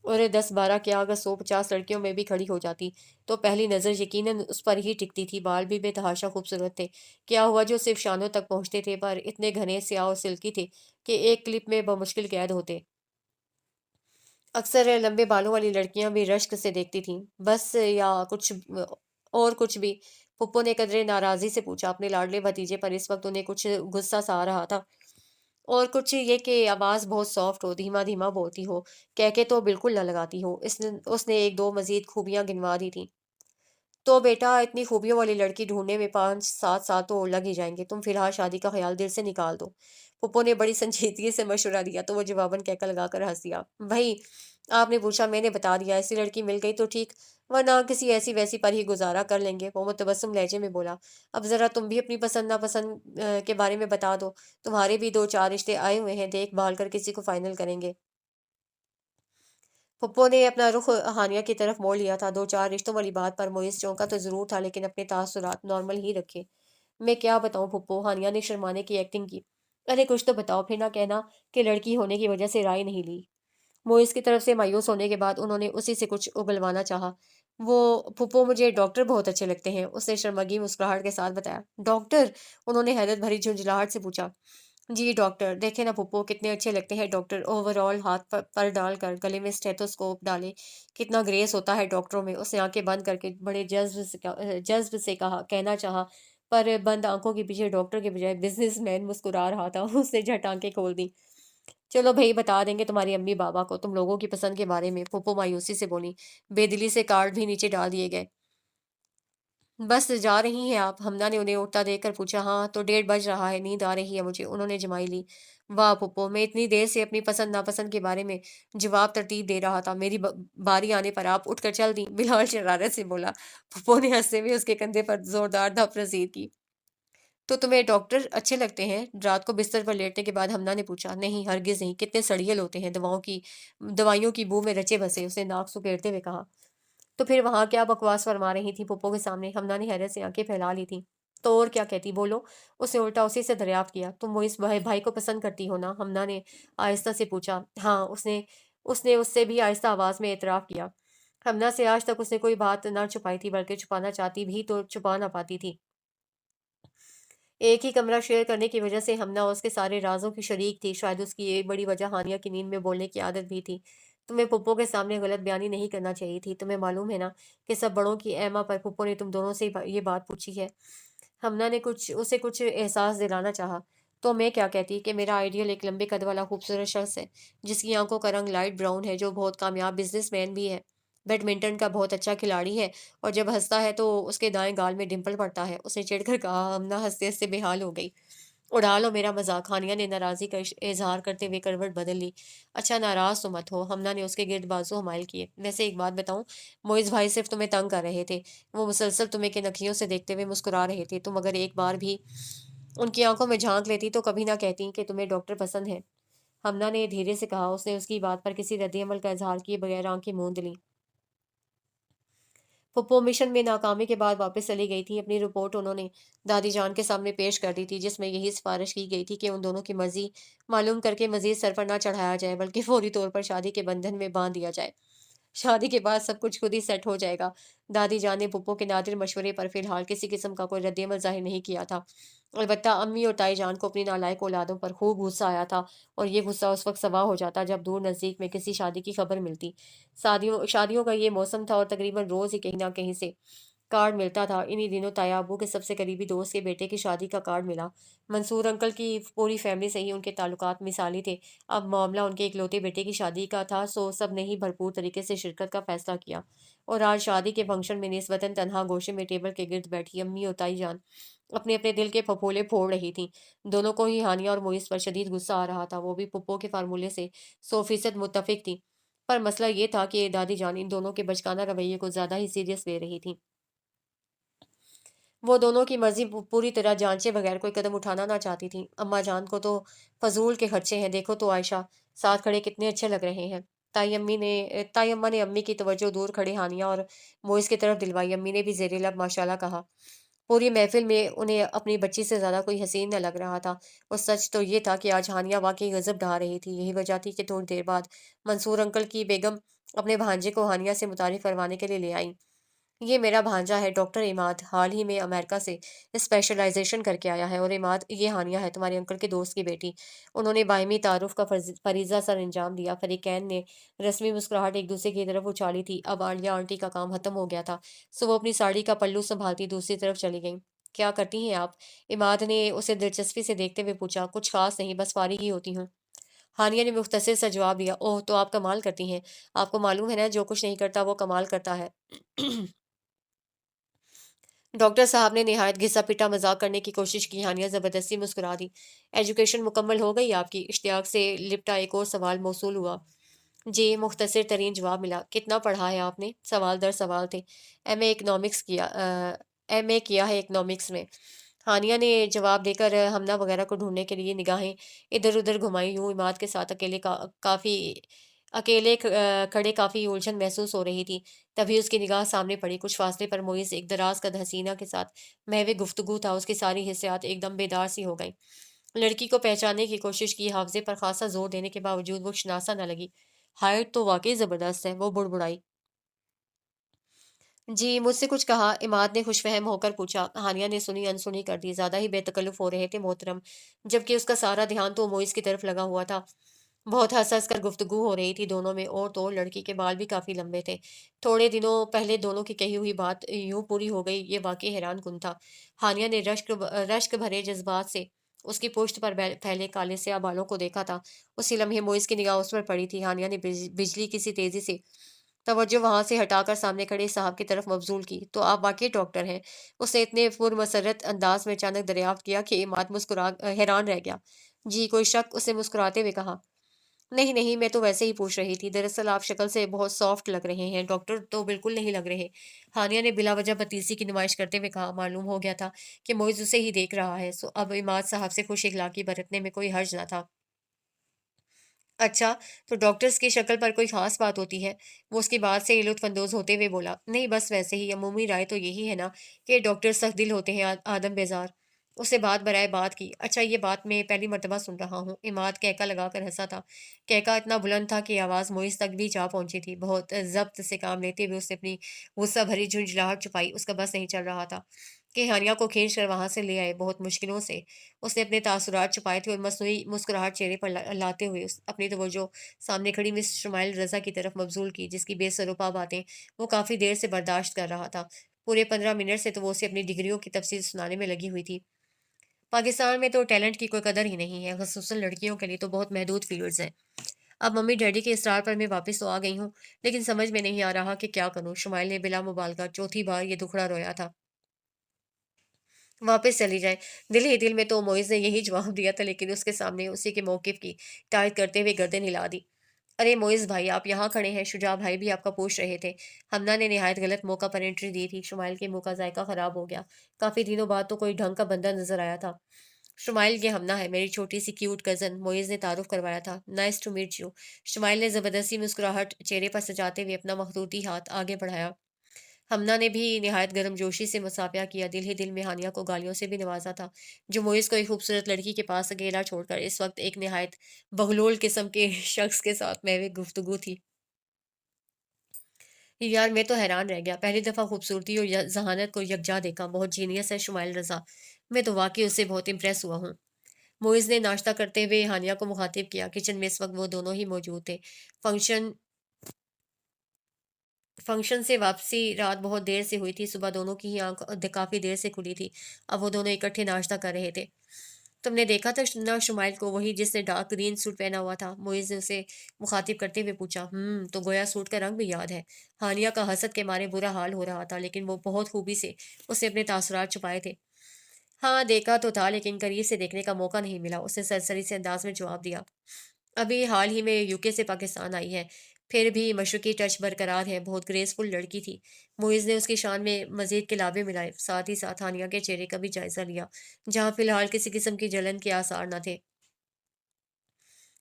और 10-12 क्या, अगर 150 लड़कियों में भी खड़ी हो जाती तो पहली नज़र यकीनन उस पर ही टिकती थी। बाल भी बेतहाशा खूबसूरत थे। क्या हुआ जो सिर्फ शानों तक पहुंचते थे, पर इतने घने, स्याह और सिल्की थे कि एक क्लिप में बमुश्किल कैद होते। अक्सर लंबे बालों वाली लड़कियां भी रश्क से देखती थीं। बस या कुछ और कुछ भी? पुप्पो ने कदरे नाराज़ी से पूछा। अपने लाडले भतीजे पर इस वक्त उन्हें कुछ गुस्सा सा आ रहा था। और कुछ ये कि आवाज़ बहुत सॉफ्ट हो, धीमा-धीमा बोलती हो, कह के तो बिल्कुल न लगाती हो। इसने उसने 1-2 मज़ीद खूबियाँ गिनवा दी थीं। तो बेटा, इतनी खूबियों वाली लड़की ढूँढने में 5-7 साल तो लग ही जाएँगे। तुम फ़िलहाल शादी का ख़्याल दिल से निकाल दो। फूफो ने बड़ी संजीदगी से मशवरा दिया, तो वो जवाबन कहकर लगाकर हँस दिया। भई, आपने पूछा, मैंने बता दिया। ऐसी लड़की मिल गई तो ठीक, वरना किसी ऐसी-वैसी पर ही गुज़ारा कर लेंगे। वो मुतबस्सम लहजे में बोला। अब ज़रा तुम भी अपनी पसंद-नापसंद के बारे में बता दो। तुम्हारे भी 2-4 रिश्ते आए हुए हैं, देख-भाल कर किसी को फ़ाइनल करेंगे। फुप्पो ने अपना रुख हानिया की तरफ मोड़ लिया था। 2-4 रिश्तों वाली बात पर मोइस चौंका तो ज़रूर था, लेकिन अपने तासुरात नॉर्मल ही रखे। मैं क्या बताऊँ फुप्पो? हानिया ने शर्माने की एक्टिंग की। अरे कुछ तो बताओ, फिर ना कहना कि लड़की होने की वजह से राय नहीं ली। मोइस की तरफ से मायूस होने के बाद उन्होंने उसी से कुछ उगलवाना चाहा। वो फुप्पो, मुझे डॉक्टर बहुत अच्छे लगते हैं, उसने शर्मगी मुस्कुराहट के साथ बताया। डॉक्टर? उन्होंने हैरत भरी झुंझलाहट से पूछा। जी डॉक्टर, देखे ना फुप्पो, कितने अच्छे लगते हैं डॉक्टर। ओवरऑल हाथ पर डालकर गले में स्टेथोस्कोप डाले, कितना ग्रेस होता है डॉक्टरों में। उसने आंखें बंद करके बड़े जज्ब से कहा, कहना चाहा, पर बंद आंखों के पीछे डॉक्टर के बजाय बिजनेसमैन मुस्कुरा रहा था। उसने झट आंखें खोल दी। चलो भई, बता देंगे तुम्हारी अम्मी बाबा को तुम लोगों की पसंद के बारे में। फुप्पो मायूसी से बोली। बेदिली से कार्ड भी नीचे डाल दिए गए। बस जा रही हैं आप? हमना ने उन्हें उठता देखकर पूछा। हाँ, तो 1:30 बज रहा है, नींद आ रही है मुझे। उन्होंने जमाई ली। वाह फुप्पो, मैं इतनी देर से अपनी पसंद-नापसंद के बारे में जवाब तरतीब दे रहा था। मेरी बारी आने पर आप उठकर चल दी। बिलाल शरारत से बोला। फुप्पो ने हँसते हुए उसके कंधे पर ज़ोरदार धप-रसीद की। तो तुम्हें डॉक्टर अच्छे लगते हैं? रात को बिस्तर पर लेटने के बाद हमना ने पूछा। नहीं, हरगिज़ नहीं, कितने सड़ियल होते हैं, दवाइयों की बू में रचे बसे, उसने नाक सुखेड़ते हुए कहा। तो फिर वहाँ क्या बकवास फरमा रही थी पुप्पो के सामने? हमना ने हैरत से आंखें फैला ली थी। तो और क्या कहती, बोलो। उसने उल्टा उसी से दरियाफ्त किया। तुम वो इस भाई को पसंद करती हो ना? हमना ने आहिस्ता से पूछा। हाँ, उसने उसने उससे भी आहिस्ता आवाज में एतराफ किया। हमना से आज तक उसने कोई बात ना छुपाई थी, बल्कि छुपाना चाहती भी तो छुपा ना पाती थी। एक ही कमरा शेयर करने की वजह से हमना उसके सारे राज़ों की शरीक थी। शायद उसकी एक बड़ी वजह हानिया की नींद में बोलने की आदत भी थी। तुम्हें पुप्पो के सामने गलत बयानी नहीं करना चाहिए थी। तुम्हें मालूम है ना कि सब बड़ों की ऐमा पर पुप्पो ने तुम दोनों से ये बात पूछी है। हमना ने कुछ एहसास दिलाना चाहा। तो मैं क्या कहती कि मेरा आइडियल एक लंबे कद वाला खूबसूरत शख्स है, जिसकी आंखों का रंग लाइट ब्राउन है, जो बहुत कामयाब बिजनेसमैन भी है, बैडमिंटन का बहुत अच्छा खिलाड़ी है, और जब हंसता है तो उसके दाएं गाल में डिंपल पड़ता है। उसने चिढ़कर कहा। हमना हंसते हंसते बेहाल हो गई। उड़ा लो मेरा मजाक। हानिया ने नाराजगी का इजहार करते हुए करवट बदल ली। अच्छा, नाराज तो मत हो। हमना ने उसके गिर्द बाजू हमाइल किए। वैसे एक बात बताऊं, मोइज भाई सिर्फ तुम्हें तंग कर रहे थे। वो मुसलसल तुम्हें के नखियों से देखते हुए मुस्कुरा रहे थे। तुम अगर एक बार भी उनकी आंखों में झांक लेती तो कभी ना कहती कि तुम्हें डॉक्टर पसंद है। हमना ने धीरे से कहा। उसने उसकी बात पर किसी रद्द-ए-अमल का इजहार किए बगैर आंखें मूंद लीं। फुप्पो मिशन में नाकामी के बाद वापस चली गई थी। अपनी रिपोर्ट उन्होंने दादी जान के सामने पेश कर दी थी, जिसमें यही सिफारिश की गई थी कि उन दोनों की मर्जी मालूम करके मजीद सर पर ना चढ़ाया जाए, बल्कि फौरी तौर पर शादी के बंधन में बांध दिया जाए। शादी के बाद सब कुछ खुद ही सेट हो जाएगा। दादी जान ने पुप्पो के नादिर मशवरे पर फिलहाल किसी किस्म का कोई रद्द-ए-अमल ज़ाहिर नहीं किया था। अलबत्ता अम्मी और ताई जान को अपनी नालायक औलादों पर खूब गुस्सा आया था, और ये गुस्सा उस वक़्त सवा हो जाता जब दूर नज़दीक में किसी शादी की खबर मिलती। शादियों शादियों का ये मौसम था, और तकरीबन रोज़ ही कहीं न कहीं से कार्ड मिलता था। इन्हीं दिनों ताया अब्बू के सबसे करीबी दोस्त के बेटे की शादी का कार्ड मिला। मंसूर अंकल की पूरी फैमिली से ही उनके ताल्लुकात मिसाली थे। अब मामला उनके इकलौते बेटे की शादी का था, सो सब ने ही भरपूर तरीके से शिरकत का फैसला किया। और आज शादी के फंक्शन में निस्बतन तन्हा गोशे में टेबल के गिर्द बैठी अम्मी और ताई जान अपने अपने दिल के फफोले फोड़ रही थीं। दोनों को ही हानिया और मोइस पर शदीद गुस्सा आ रहा था। वो भी पुप्पो के फार्मूले से 100% मुत्तफिक थी। पर मसला ये था कि दादी जान इन दोनों के बचकाना रवैये को ज्यादा ही सीरियस ले रही थी। वो दोनों की मर्जी पूरी तरह जांचे बगैर कोई कदम उठाना ना चाहती थी। अम्मा जान को तो फजूल के खर्चे हैं, देखो तो आयशा साथ खड़े कितने अच्छे लग रहे हैं। ताई अम्मा ने अम्मी की तवज्जो दूर खड़े हानिया और मोइस की तरफ दिलवाई। अम्मी ने भी जेरे लब माशाल्लाह कहा। पूरी महफिल में उन्हें अपनी बच्ची से ज्यादा कोई हसीन न लग रहा था। और सच तो ये था कि आज हानिया वाकई गजब ढा रही थी। यही वजह थी कि थोड़ी देर बाद मंसूर अंकल की बेगम अपने भांजे को हानिया से मुतारिफ करवाने के लिए ले आई। ये मेरा भांजा है डॉक्टर इमाद, हाल ही में अमेरिका से स्पेशलाइजेशन करके आया है। और इमाद, ये हानिया है तुम्हारे अंकल के दोस्त की बेटी। उन्होंने बायमी तारुफ का फरीजा सर अंजाम दिया। फरीकैन ने रस्मी मुस्कुराहट एक दूसरे की तरफ उछाली थी। अब आलिया आंटी का काम खत्म हो गया था, सो वो अपनी साड़ी का पल्लू संभालती दूसरी तरफ चली गई। क्या करती हैं आप? इमाद ने उसे दिलचस्पी से देखते हुए पूछा। कुछ खास नहीं, बस फारिग ही होती हूँ। हानिया ने मुख्तसर सा जवाब दिया। ओह, तो आप कमाल करती हैं। आपको मालूम है ना, जो कुछ नहीं करता वो कमाल करता है। डॉक्टर साहब ने निहायत घिसा-पिटा मज़ाक करने की कोशिश की। हानिया ज़बरदस्ती मुस्कुरा दी। एजुकेशन मुकम्मल हो गई आपकी? इश्तियाक से लिपटा एक और सवाल मौसूल हुआ। जी, मुख्तसर तरीन जवाब मिला। कितना पढ़ा है आपने? सवाल दर सवाल थे। एमए किया है इकनॉमिक्स में। हानिया ने जवाब देकर हमना वगैरह को ढूंढने के लिए निगाहें इधर उधर घुमाई। यूं इमाद के साथ काफी खड़े काफी उलझन महसूस हो रही थी। तभी उसकी निगाह सामने पड़ी। कुछ फासले पर मोइस एक दराज कद हसीना के साथ महवे गुफ्तगू था। उसकी सारी हिस्सियात एकदम बेदार सी हो गई। लड़की को पहचानने की कोशिश की, हाफजे पर खासा जोर देने के बावजूद वो शनासा न लगी। हाइट तो वाकई जबरदस्त है, वो बुड़बुड़ाई। जी, मुझसे कुछ कहा? इमाद ने खुशफहम होकर पूछा। हानिया ने सुनी अनसुनी कर दी। ज्यादा ही बेतकल्लुफ हो रहे थे मोहतरम, जबकि उसका सारा ध्यान तो मोइस की तरफ लगा हुआ था। बहुत हंस हंस कर गुफ्तगू हो रही थी दोनों में। और तो और लड़की के बाल भी काफी लंबे थे। थोड़े दिनों पहले दोनों की कही हुई बात यूं पूरी हो गई, ये वाकई हैरान कुन था। हानिया ने रश्क भरे जज्बात से उसकी पुश्त पर फैले काले स्याह बालों को देखा था। उसी लम्हे मोइस की निगाह उस पर पड़ी थी। हानिया ने बिजली की सी तेजी से तवज्जो वहां से हटाकर सामने खड़े साहब की तरफ मबजूल की। तो आप वाकई डॉक्टर हैं? उसने इतने पुरमसरत अंदाज में अचानक दरियाफ्त किया कि इमाद हैरान रह गया। जी, कोई शक? उसने मुस्कुराते हुए कहा। नहीं नहीं, मैं तो वैसे ही पूछ रही थी। दरअसल आप शक्ल से बहुत सॉफ्ट लग रहे हैं, डॉक्टर तो बिल्कुल नहीं लग रहे। हानिया ने बिला वजह भतीसी की नुमाइश करते हुए कहा। मालूम हो गया था कि मोइज उसे ही देख रहा है, सो अब इमाद साहब से खुश इखलाकी बरतने में कोई हर्ज न था। अच्छा, तो डॉक्टर्स की शक्ल पर कोई खास बात होती है? वो उसकी बात से लुत्फ़अंदोज़ होते हुए बोला। नहीं, बस वैसे ही, अमूमी राय तो यही है ना कि डॉक्टर सख्त दिल होते हैं, आदम बेज़ार। उससे बात बराए बात की। अच्छा, ये बात मैं पहली मर्तबा सुन रहा हूँ। इमाद कहका लगाकर हँसा था। कहका इतना बुलंद था कि आवाज़ मोइज़ तक भी जा पहुँची थी। बहुत ज़ब्त से काम लेते हुए उसने अपनी गुस्सा भरी झुंझलाहट छुपाई। उसका बस नहीं चल रहा था कि हानिया को खींच कर वहाँ से ले आए। बहुत मुश्किलों से उसने अपने तासुरात छुपाए थे और मसनूई मुस्कुराहट चेहरे पर लाते हुए अपनी तवज्जो सामने खड़ी मिस शुमाइल रजा की तरफ मबजूल की, जिसकी बेसरोपा बातें वो काफी देर से बर्दाश्त कर रहा था। पूरे 15 मिनट से तो वो उसे अपनी डिग्रियों की तफसील सुनाने में लगी हुई थी। पाकिस्तान में तो टैलेंट की कोई कदर ही नहीं है, खसूसन लड़कियों के लिए तो बहुत महदूद फील्ड्स हैं। अब मम्मी डैडी के इसरार पर मैं वापस तो आ गई हूँ, लेकिन समझ में नहीं आ रहा कि क्या करूँ। शुमाइल ने बिला मुबालगा चौथी बार ये दुखड़ा रोया था। वापस चली जाए। दिल ही दिल में तो मोइज़ ने यही जवाब दिया था, लेकिन उसके सामने उसी के मौक़िफ़ की तायद करते हुए गर्दन हिला दी। अरे मोइज़ भाई, आप यहाँ खड़े हैं, शुजा भाई भी आपका पूछ रहे थे। हमना ने निहायत गलत मौका पर एंट्री दी थी। शुमाइल के मुँह का ज़ायक़ा ख़राब हो गया। काफ़ी दिनों बाद तो कोई ढंग का बंदा नज़र आया था। शुमाइल, ये हमना है, मेरी छोटी सी क्यूट कज़न, मोइज़ ने तारुफ़ करवाया था। Nice to meet you. Shumail ने ज़बरदस्ती मुस्कुराहट चेहरे पर सजाते हुए अपना मखदूती हाथ आगे बढ़ाया। हमना ने भी निहायत गर्मजोशी से मुसाफिया किया। दिल ही दिल में हानिया को गालियों से भी नवाजा था, जो मोइस को एक खूबसूरत लड़की के पास अकेला छोड़कर इस वक्त एक निहायत बगलोल किस्म के शख्स के साथ महवे गुफ्तगू थी। यार, मैं तो हैरान रह गया। पहली दफ़ा खूबसूरती और जहानत को यकजा देखा। बहुत जीनियस है शुमाइल रज़ा। मैं तो वाकई उससे बहुत इम्प्रेस हुआ हूँ। मोइज़ ने नाश्ता करते हुए हानिया को मुखातिब किया। किचन में इस वक्त वो दोनों ही मौजूद थे। फंक्शन फंक्शन से वापसी रात बहुत देर से हुई थी। सुबह दोनों की ही आँख काफ़ी देर से खुली थी। अब वो दोनों इकट्ठे नाश्ता कर रहे थे। तुमने देखा था ना शुमाइल को, वही जिसने डार्क ग्रीन सूट पहना हुआ था? मोइज़ ने उसे मुखातिब करते हुए पूछा। तो गोया सूट का रंग भी याद है। हानिया का हसद के मारे बुरा हाल हो रहा था, लेकिन वो बहुत खूबी से उसने अपने तासुरात छुपाए थे। हाँ, देखा तो था लेकिन करीब से देखने का मौका नहीं मिला। उसने सरसरी से अंदाज में जवाब दिया। अभी हाल ही में यूके से पाकिस्तान आई है। फिर भी मशरकी टच बरकरार है। बहुत ग्रेसफुल लड़की थी। मुइज़ ने उसकी शान में मज़ीद किलाबे मिलाए। साथ ही साथ हानिया के चेहरे का भी जायज़ा लिया, जहाँ फ़िलहाल किसी किस्म की जलन के आसार न थे।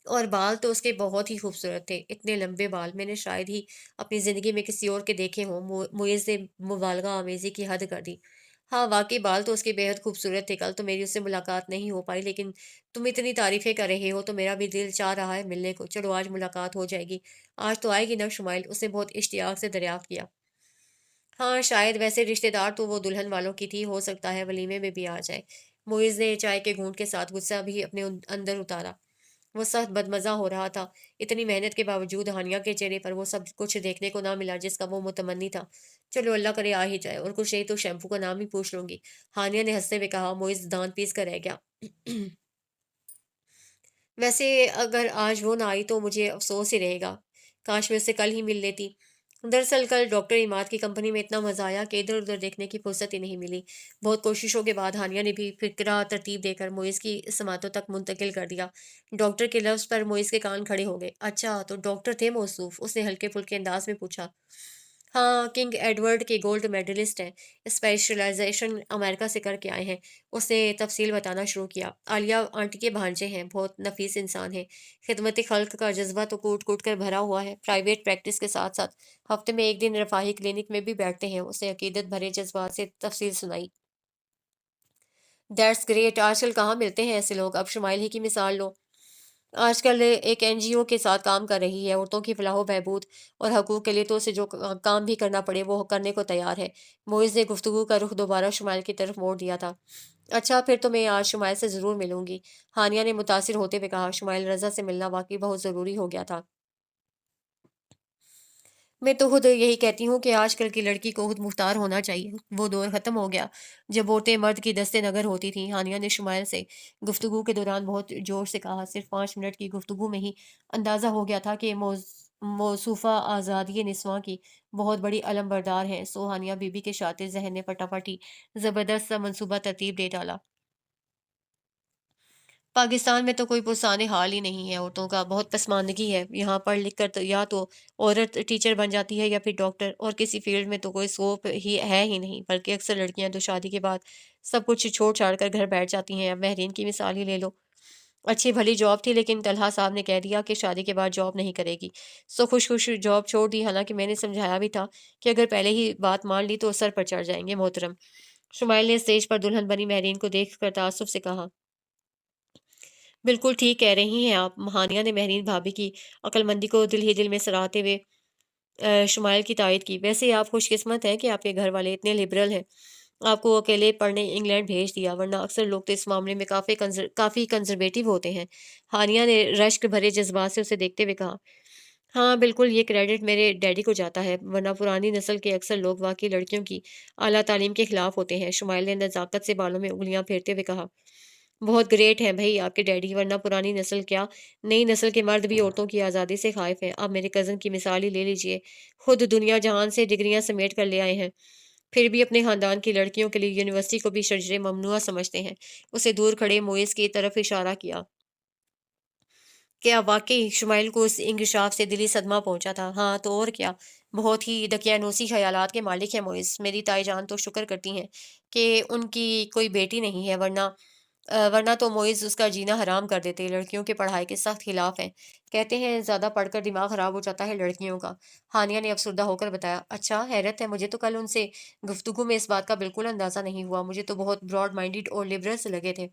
और बाल तो उसके बहुत ही खूबसूरत थे। इतने लंबे बाल मैंने शायद ही अपनी ज़िंदगी में किसी और के देखे हों। मुइज़ ने मुबालगा आमेज़ी की हद कर दी। हाँ, वाक़ई बाल तो उसके बेहद खूबसूरत थे। कल तो मेरी उससे मुलाकात नहीं हो पाई, लेकिन तुम इतनी तारीफ़ें कर रहे हो तो मेरा भी दिल चाह रहा है मिलने को। चलो आज मुलाकात हो जाएगी। आज तो आएगी ना शुमाइल? उसने बहुत इश्तियाक से दरियाफ़्त किया। हाँ, शायद वैसे रिश्तेदार तो वो दुल्हन वालों की थी, हो सकता है वलीमे में भी आ जाए। मुइज़ ने चाय के घूंट के साथ गुस्सा भी अपने अंदर उतारा। वो सख्त बदमज़ा हो रहा था। इतनी मेहनत के बावजूद हानिया के चेहरे पर वो सब कुछ देखने को ना मिला जिसका वो मुतमन्नी था। चलो अल्लाह करे आ ही जाए, और कुछ नहीं तो शैम्पू का नाम ही पूछ लूँगी। हानिया ने हँसते हुए कहा। मोइज़ दाँत पीस कर रह गया। वैसे अगर आज वो ना आई तो मुझे अफ़सोस ही रहेगा। काश मैं उससे कल ही मिल लेती। दरअसल कल डॉक्टर इमाद की कंपनी में इतना मज़ा आया कि इधर-उधर देखने की फ़ुर्सत ही नहीं मिली। बहुत कोशिशों के बाद हानिया ने भी फ़िक्रा तरतीब देकर मुइज़ की समातों तक मुंतकिल कर दिया। डॉक्टर के लफ्ज़ पर मुइज़ के कान खड़े हो गए। अच्छा, तो डॉक्टर थे मौसूफ़? उसने हल्के-फुल्के अंदाज़ में पूछा। हाँ, किंग एडवर्ड के गोल्ड मेडलिस्ट हैं। स्पेशलाइज़ेशन अमेरिका से करके आए हैं। उसने तफ़सील बताना शुरू किया। आलिया आंटी के भांजे हैं, बहुत नफ़ीस इंसान हैं। खिदमत-ए-ख़ल्क़ का जज़्बा तो कूट-कूट कर भरा हुआ है। प्राइवेट प्रैक्टिस के साथ-साथ हफ़्ते में 1 दिन रफ़ाही क्लिनिक में भी बैठते हैं। उसने अक़ीदत भरे जज़्बात से तफ़सील सुनाई। That's great! आजकल कहाँ मिलते हैं ऐसे लोग। अब शुमाइल ही की मिसाल लो। आजकल एक एनजीओ के साथ काम कर रही है। औरतों की फ़लाह व बहबूद और हकूक़ के लिए तो उसे जो काम भी करना पड़े वो करने को तैयार है। मोइज़ ने गुफ्तगू का रुख दोबारा शुमाइल की तरफ मोड़ दिया था। अच्छा, फिर तो मैं आज शुमाइल से ज़रूर मिलूँगी। हानिया ने मुतासिर होते हुए कहा। शुमाइल रज़ा से मिलना वाक़ई बहुत ज़रूरी हो गया था। मैं तो खुद यही कहती हूँ कि आजकल की लड़की को खुद मुख्तार होना चाहिए। वो दौर ख़त्म हो गया जब औरतें मर्द की दस्ते नगर होती थीं। हानिया ने शुमाइल से गुफ्तगू के दौरान बहुत जोर से कहा। सिर्फ 5 मिनट की गुफ्तगू में ही अंदाज़ा हो गया था कि मौसूफ़ा आज़ादी निस्वां की बहुत बड़ी अलमबरदार हैं। सो हानिया बीबी के शातिर ज़हन ने फटाफट ही ज़बरदस्त सा मंसूबा तरतीब दे डाला। पाकिस्तान में तो कोई पुरसाने हाल ही नहीं है औरतों का, बहुत पसमानदगी है। यहाँ पढ़ लिख कर तो या तो औरत टीचर बन जाती है या फिर डॉक्टर, और किसी फील्ड में तो कोई स्कोप ही है ही नहीं। बल्कि अक्सर लड़कियां तो शादी के बाद सब कुछ छोड़ छाड़ कर घर बैठ जाती हैं। अब महरीन की मिसाल ही ले लो। अच्छी भली जॉब थी लेकिन तलहा साहब ने कह दिया कि शादी के बाद जॉब नहीं करेगी। सो खुश खुश जॉब छोड़ दी। हालांकि मैंने समझाया भी था कि अगर पहले ही बात मान ली तो सर पर चढ़ जाएंगे मोहतरम। शुमाइल ने स्टेज पर दुल्हन बनी महरीन को देख कर तासुफ से कहा। बिल्कुल ठीक कह रही हैं आप। हानिया ने महरीन भाभी की अक्लमंदी को दिल ही दिल में सराहते हुए शुमाइल की तारीफ की। वैसे आप खुशकिस्मत हैं कि आपके घर वाले इतने लिबरल हैं। आपको अकेले पढ़ने इंग्लैंड भेज दिया, वरना अक्सर लोग तो इस मामले में काफ़ी कंजर्वेटिव होते हैं। हानिया ने रश्क भरे जज्बात से उसे देखते हुए कहा। हाँ, बिल्कुल ये क्रेडिट मेरे डैडी को जाता है, वरना पुरानी नस्ल के अक्सर लोग वाक़ई लड़कियों की आला तालीम के खिलाफ होते हैं। शुमाइल ने नज़ाकत से बालों में उँगलियाँ फेरते हुए कहा। बहुत ग्रेट हैं भई आपके डैडी, वरना पुरानी नस्ल क्या, नई नस्ल के मर्द भी औरतों की आज़ादी से ख़ाइफ़ हैं। अब मेरे कज़न की मिसाल ही ले लीजिए, खुद दुनिया जहान से डिग्रियाँ समेट कर ले आए हैं, फिर भी अपने ख़ानदान की लड़कियों के लिए यूनिवर्सिटी को भी शजरे ममनूआ समझते हैं। उसे दूर खड़े मोइज़ की तरफ इशारा किया। क्या वाक़ई शुमाइल को उस इंकशाफ से दिली सदमा पहुँचा था। हाँ, तो और क्या। बहुत ही दकियानूसी ख़यालात के मालिक हैं मोइज़। मेरी ताई जान तो शुक्र करती हैं कि उनकी कोई बेटी नहीं है, वरना तो मोइज़ उसका जीना हराम कर देते। लड़कियों की पढ़ाई के सख्त खिलाफ हैं। कहते हैं ज़्यादा पढ़कर दिमाग ख़राब हो जाता है लड़कियों का। हानिया ने अफ़सुर्दा होकर बताया। अच्छा, हैरत है, मुझे तो कल उनसे गुफ्तगू में इस बात का बिल्कुल अंदाज़ा नहीं हुआ। मुझे तो बहुत ब्रॉड माइंडेड और लिबरल से लगे थे।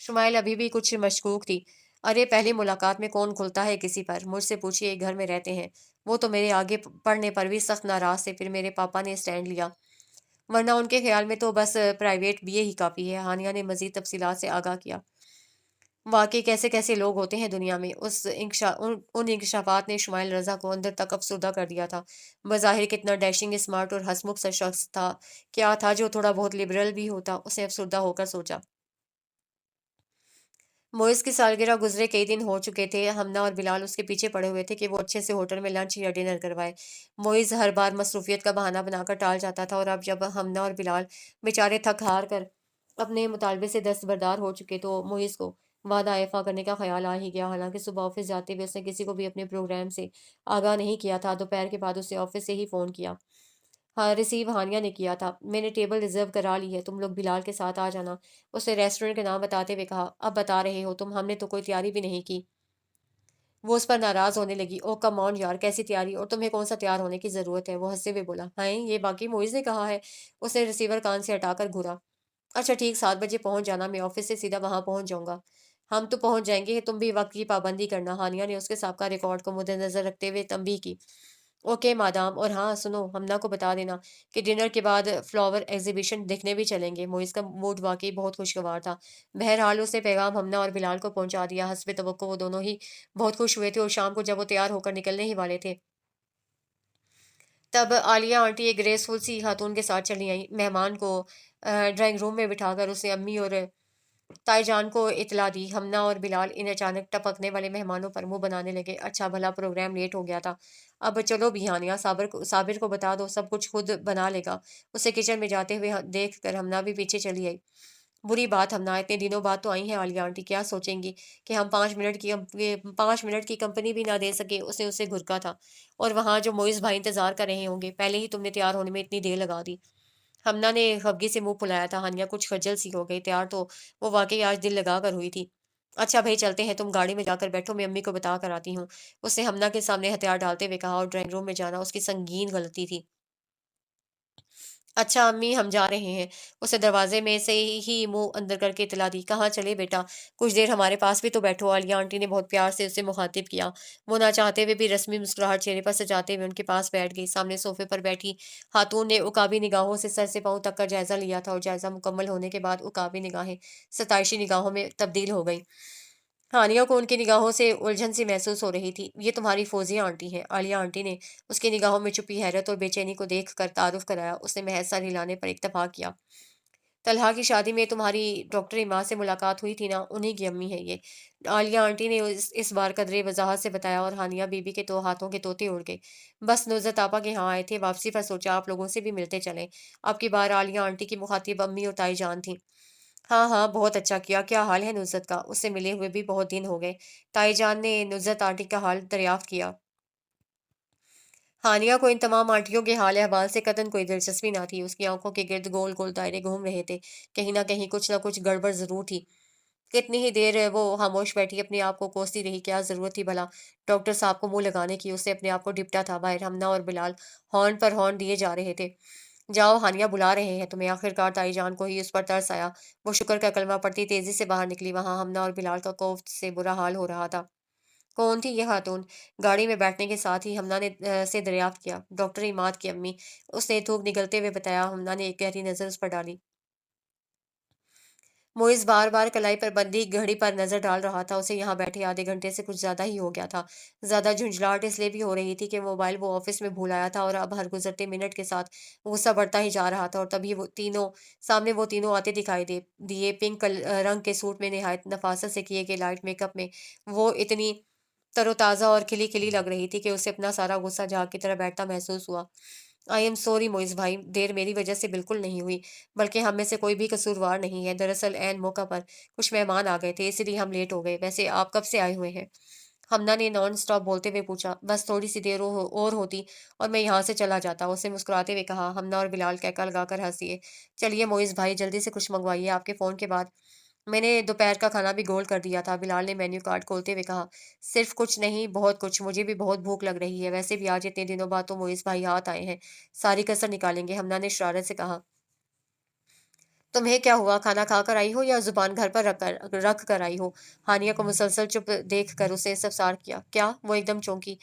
शुमाइल अभी भी कुछ मशकूक थी। अरे पहली मुलाकात में कौन खुलता है किसी पर? मुझसे पूछिए, एक घर में रहते हैं। वो तो मेरे आगे पढ़ने पर भी सख्त नाराज़ थे। फिर मेरे पापा ने स्टैंड लिया, वरना उनके ख्याल में तो बस प्राइवेट बीए ही काफ़ी है। हानिया ने मज़ीद तफ़सीलात से आगाह किया। वाक़ई कैसे-कैसे लोग होते हैं दुनिया में। उन इंकशाफ़ात ने शुमाइल रज़ा को अंदर तक अफ़सुर्दा कर दिया था। बज़ाहिर कितना डैशिंग, स्मार्ट और हँसमुख सा शख़्स था। क्या था जो थोड़ा बहुत लिबरल भी होता? उसने अफ़सुर्दा होकर सोचा। मोइज़ की सालगिरह गुज़रे कई दिन हो चुके थे। हमना और बिलाल उसके पीछे पड़े हुए थे कि वो अच्छे से होटल में लंच या डिनर करवाए। मोइज़ हर बार मसरूफ़ियत का बहाना बनाकर टाल जाता था, और अब जब हमना और बिलाल बेचारे थक हार कर अपने मुतालबे से दस्तबरदार हो चुके तो मुइज़ को वादा इफ़ा करने का ख़्याल आ ही गया। हालाँकि सुबह ऑफ़िस जाते हुए उसने किसी को भी अपने प्रोग्राम से आगाह नहीं किया था। दोपहर के बाद उसे ऑफ़िस से ही फ़ोन किया। हाँ, रिसीव हानिया ने किया था। मैंने टेबल रिज़र्व करा ली है, तुम लोग बिलाल के साथ आ जाना। उसने रेस्टोरेंट का नाम बताते हुए कहा, अब बता रहे हो तुम, हमने तो कोई तैयारी भी नहीं की। वो उस पर नाराज़ होने लगी। ओह कम ऑन यार, कैसी तैयारी, और तुम्हें कौन सा तैयार होने की ज़रूरत है? वो हँसते हुए बोला। हाँ, ये बाकी मोइज़ ने कहा है। उसने रिसीवर कान से हटाकर घूरा। अच्छा ठीक 7 बजे पहुँच जाना, मैं ऑफ़िस से सीधा वहाँ पहुँच जाऊँगा। हम तो पहुँच जाएँगे, तुम भी वक़्त की पाबंदी करना। हानिया ने उसके साबका रिकॉर्ड को मद्देनज़र रखते हुए तंबीह की। ओके मादाम, और हाँ सुनो, हमना को बता देना कि डिनर के बाद फ्लावर एग्जीबिशन देखने भी चलेंगे। मोइस का मूड वाकई बहुत खुशगवार था। बहरहाल उसने पैगाम हमना और बिलाल को पहुंचा दिया। हस्ब तवक्को वो दोनों ही बहुत खुश हुए थे, और शाम को जब वो तैयार होकर निकलने ही वाले थे, तब आलिया आंटी एक ग्रेसफुल सी खातून के साथ चली आई। मेहमान को ड्राइंग रूम में बिठाकर उसने अम्मी और ताईजान को इत्तला दी। हमना और बिलाल इन अचानक टपकने वाले मेहमानों पर मुंह बनाने लगे। अच्छा भला प्रोग्राम लेट हो गया था। अब चलो बिहानिया, साबिर को बता दो, सब कुछ खुद बना लेगा। उसे किचन में जाते हुए देख कर हमना भी पीछे चली आई। बुरी बात हमना, इतने दिनों बाद तो आई है आलिया आंटी, क्या सोचेंगी कि हम 5 मिनट की कंपनी भी ना दे सके। उसने उसे घुरका था। और वहां जो मोइज भाई इंतजार कर रहे होंगे, पहले ही तुमने तैयार होने में इतनी देर लगा दी। हमना ने खफगी से मुंह फुलाया था। हानिया कुछ खज्जल सी हो गई। तैयार तो वो वाकई आज दिल लगा कर हुई थी। अच्छा भाई चलते हैं, तुम गाड़ी में जाकर बैठो, मैं अम्मी को बता कर आती हूँ। उसने हमना के सामने हथियार डालते हुए कहा, और ड्राइंग रूम में जाना उसकी संगीन गलती थी। अच्छा अम्मी, हम जा रहे हैं। उसे दरवाजे में से ही मुंह अंदर करके इतला दी। कहाँ चले बेटा, कुछ देर हमारे पास भी तो बैठो। आलिया आंटी ने बहुत प्यार से उसे मुखातिब किया। वो ना चाहते हुए भी रस्मी मुस्कुराहट चेहरे पर सजाते हुए उनके पास बैठ गई। सामने सोफे पर बैठी खातून ने उकाबी निगाहों से सर से पांव तक का जायजा लिया था, और जायजा मुकम्मल होने के बाद उकाबी निगाहें सताइशी निगाहों में तब्दील हो गई। हानिया को उनकी निगाहों से उलझन सी महसूस हो रही थी। ये तुम्हारी फौजिया आंटी हैं। आलिया आंटी ने उसकी निगाहों में छुपी हैरत और बेचैनी को देख कर तारुफ कराया। उसने महज सर हिलाने पर इत्तफाक किया। तलहा की शादी में तुम्हारी डॉक्टरी माँ से मुलाकात हुई थी ना, उन्हीं की अम्मी है ये। आलिया आंटी ने इस बार कदरे वजाहत से बताया, और हानिया बीबी के तो हाथों के तोते उड़ गए। बस नुज़रत आपा के यहाँ आए थे, वापसी पर सोचा आप लोगों से भी मिलते चलें। अब की बार आलिया आंटी की मुखातिब अम्मी और ताई जान थी। हाँ, हाँ, बहुत अच्छा किया। क्या हाल है नुसरत का? उससे मिले हुए भी बहुत दिन हो गए। ताईजान ने नुसरत आंटी का हाल दरियाफ्त किया। हानिया को इन तमाम आंटियों के हाल अहवाल से कतई कोई दिलचस्पी ना थी। उसकी आंखों के गिर्द गोल गोल दायरे घूम रहे थे। कहीं ना कहीं कुछ ना कुछ गड़बड़ जरूर थी। कितनी ही देर वो खामोश बैठी अपने आप को कोसती रही। क्या जरूरत थी भला डॉक्टर साहब को मुंह लगाने की? उससे अपने आप को डिपटा था। बाहर हमना और बिलाल हॉर्न पर हॉर्न दिए जा रहे थे। जाओ, हानिया बुला रहे हैं तुम्हें। आखिरकार ताईजान को ही उस पर तरस आया। वो शुक्र का कलमा पढ़ती तेजी से बाहर निकली। वहां हमना और बिलाल का कोफ्त से बुरा हाल हो रहा था। कौन थी यह खातून? गाड़ी में बैठने के साथ ही हमना ने से दरियाफ्त किया। डॉक्टर इमाद की अम्मी। उसने थूक निगलते हुए बताया। हमना ने एक गहरी नजर उस पर डाली। मोइज़ बार-बार कलाई पर बंधी घड़ी पर नज़र डाल रहा था। उसे यहाँ बैठे आधे घंटे से कुछ ज़्यादा ही हो गया था। ज़्यादा झुंझलाहट इसलिए भी हो रही थी कि मोबाइल वो ऑफ़िस में भूल आया था, और अब हर गुज़रते मिनट के साथ गुस्सा बढ़ता ही जा रहा था। और तभी वो तीनों आते दिखाई दिए। रंग के सूट में निहायत नफ़ासत से किए गए लाइट मेकअप में। वो इतनी तरोताज़ा और खिली-खिली लग रही थी कि उसे अपना सारा गुस्सा झाग की तरह बैठता महसूस हुआ। आई एम सॉरी मोइज़ भाई, देर मेरी वजह से बिल्कुल नहीं हुई, बल्कि हम में से कोई भी कसूरवार नहीं है। दरअसल ऐन मौका पर कुछ मेहमान आ गए थे, इसीलिए हम लेट हो गए। वैसे आप कब से आए हुए हैं? हमना ने नॉन स्टॉप बोलते हुए पूछा। बस थोड़ी सी देर और होती और मैं यहाँ से चला जाता, उसने मुस्कुराते हुए कहा। हमना और बिलाल कहका लगाकर हंस दिए। चलिए मोइज़ भाई, जल्दी से कुछ मंगवाइए, आपके फ़ोन के बाद मैंने दोपहर का खाना भी गोल कर दिया था। बिलाल ने मेन्यू कार्ड खोलते हुए कहा। सिर्फ कुछ नहीं, बहुत कुछ, मुझे भी बहुत भूख लग रही है। वैसे भी आज इतने दिनों बाद तो मोइस भाई हाथ आए हैं, सारी कसर निकालेंगे। हमना ने शरारत से कहा। तुम्हें क्या हुआ, खाना खा कर आई हो या जुबान घर पर रख कर आई हो? हानिया को मुसलसल चुप देख कर उसे सफसार किया। क्या? वो एकदम चौंकी।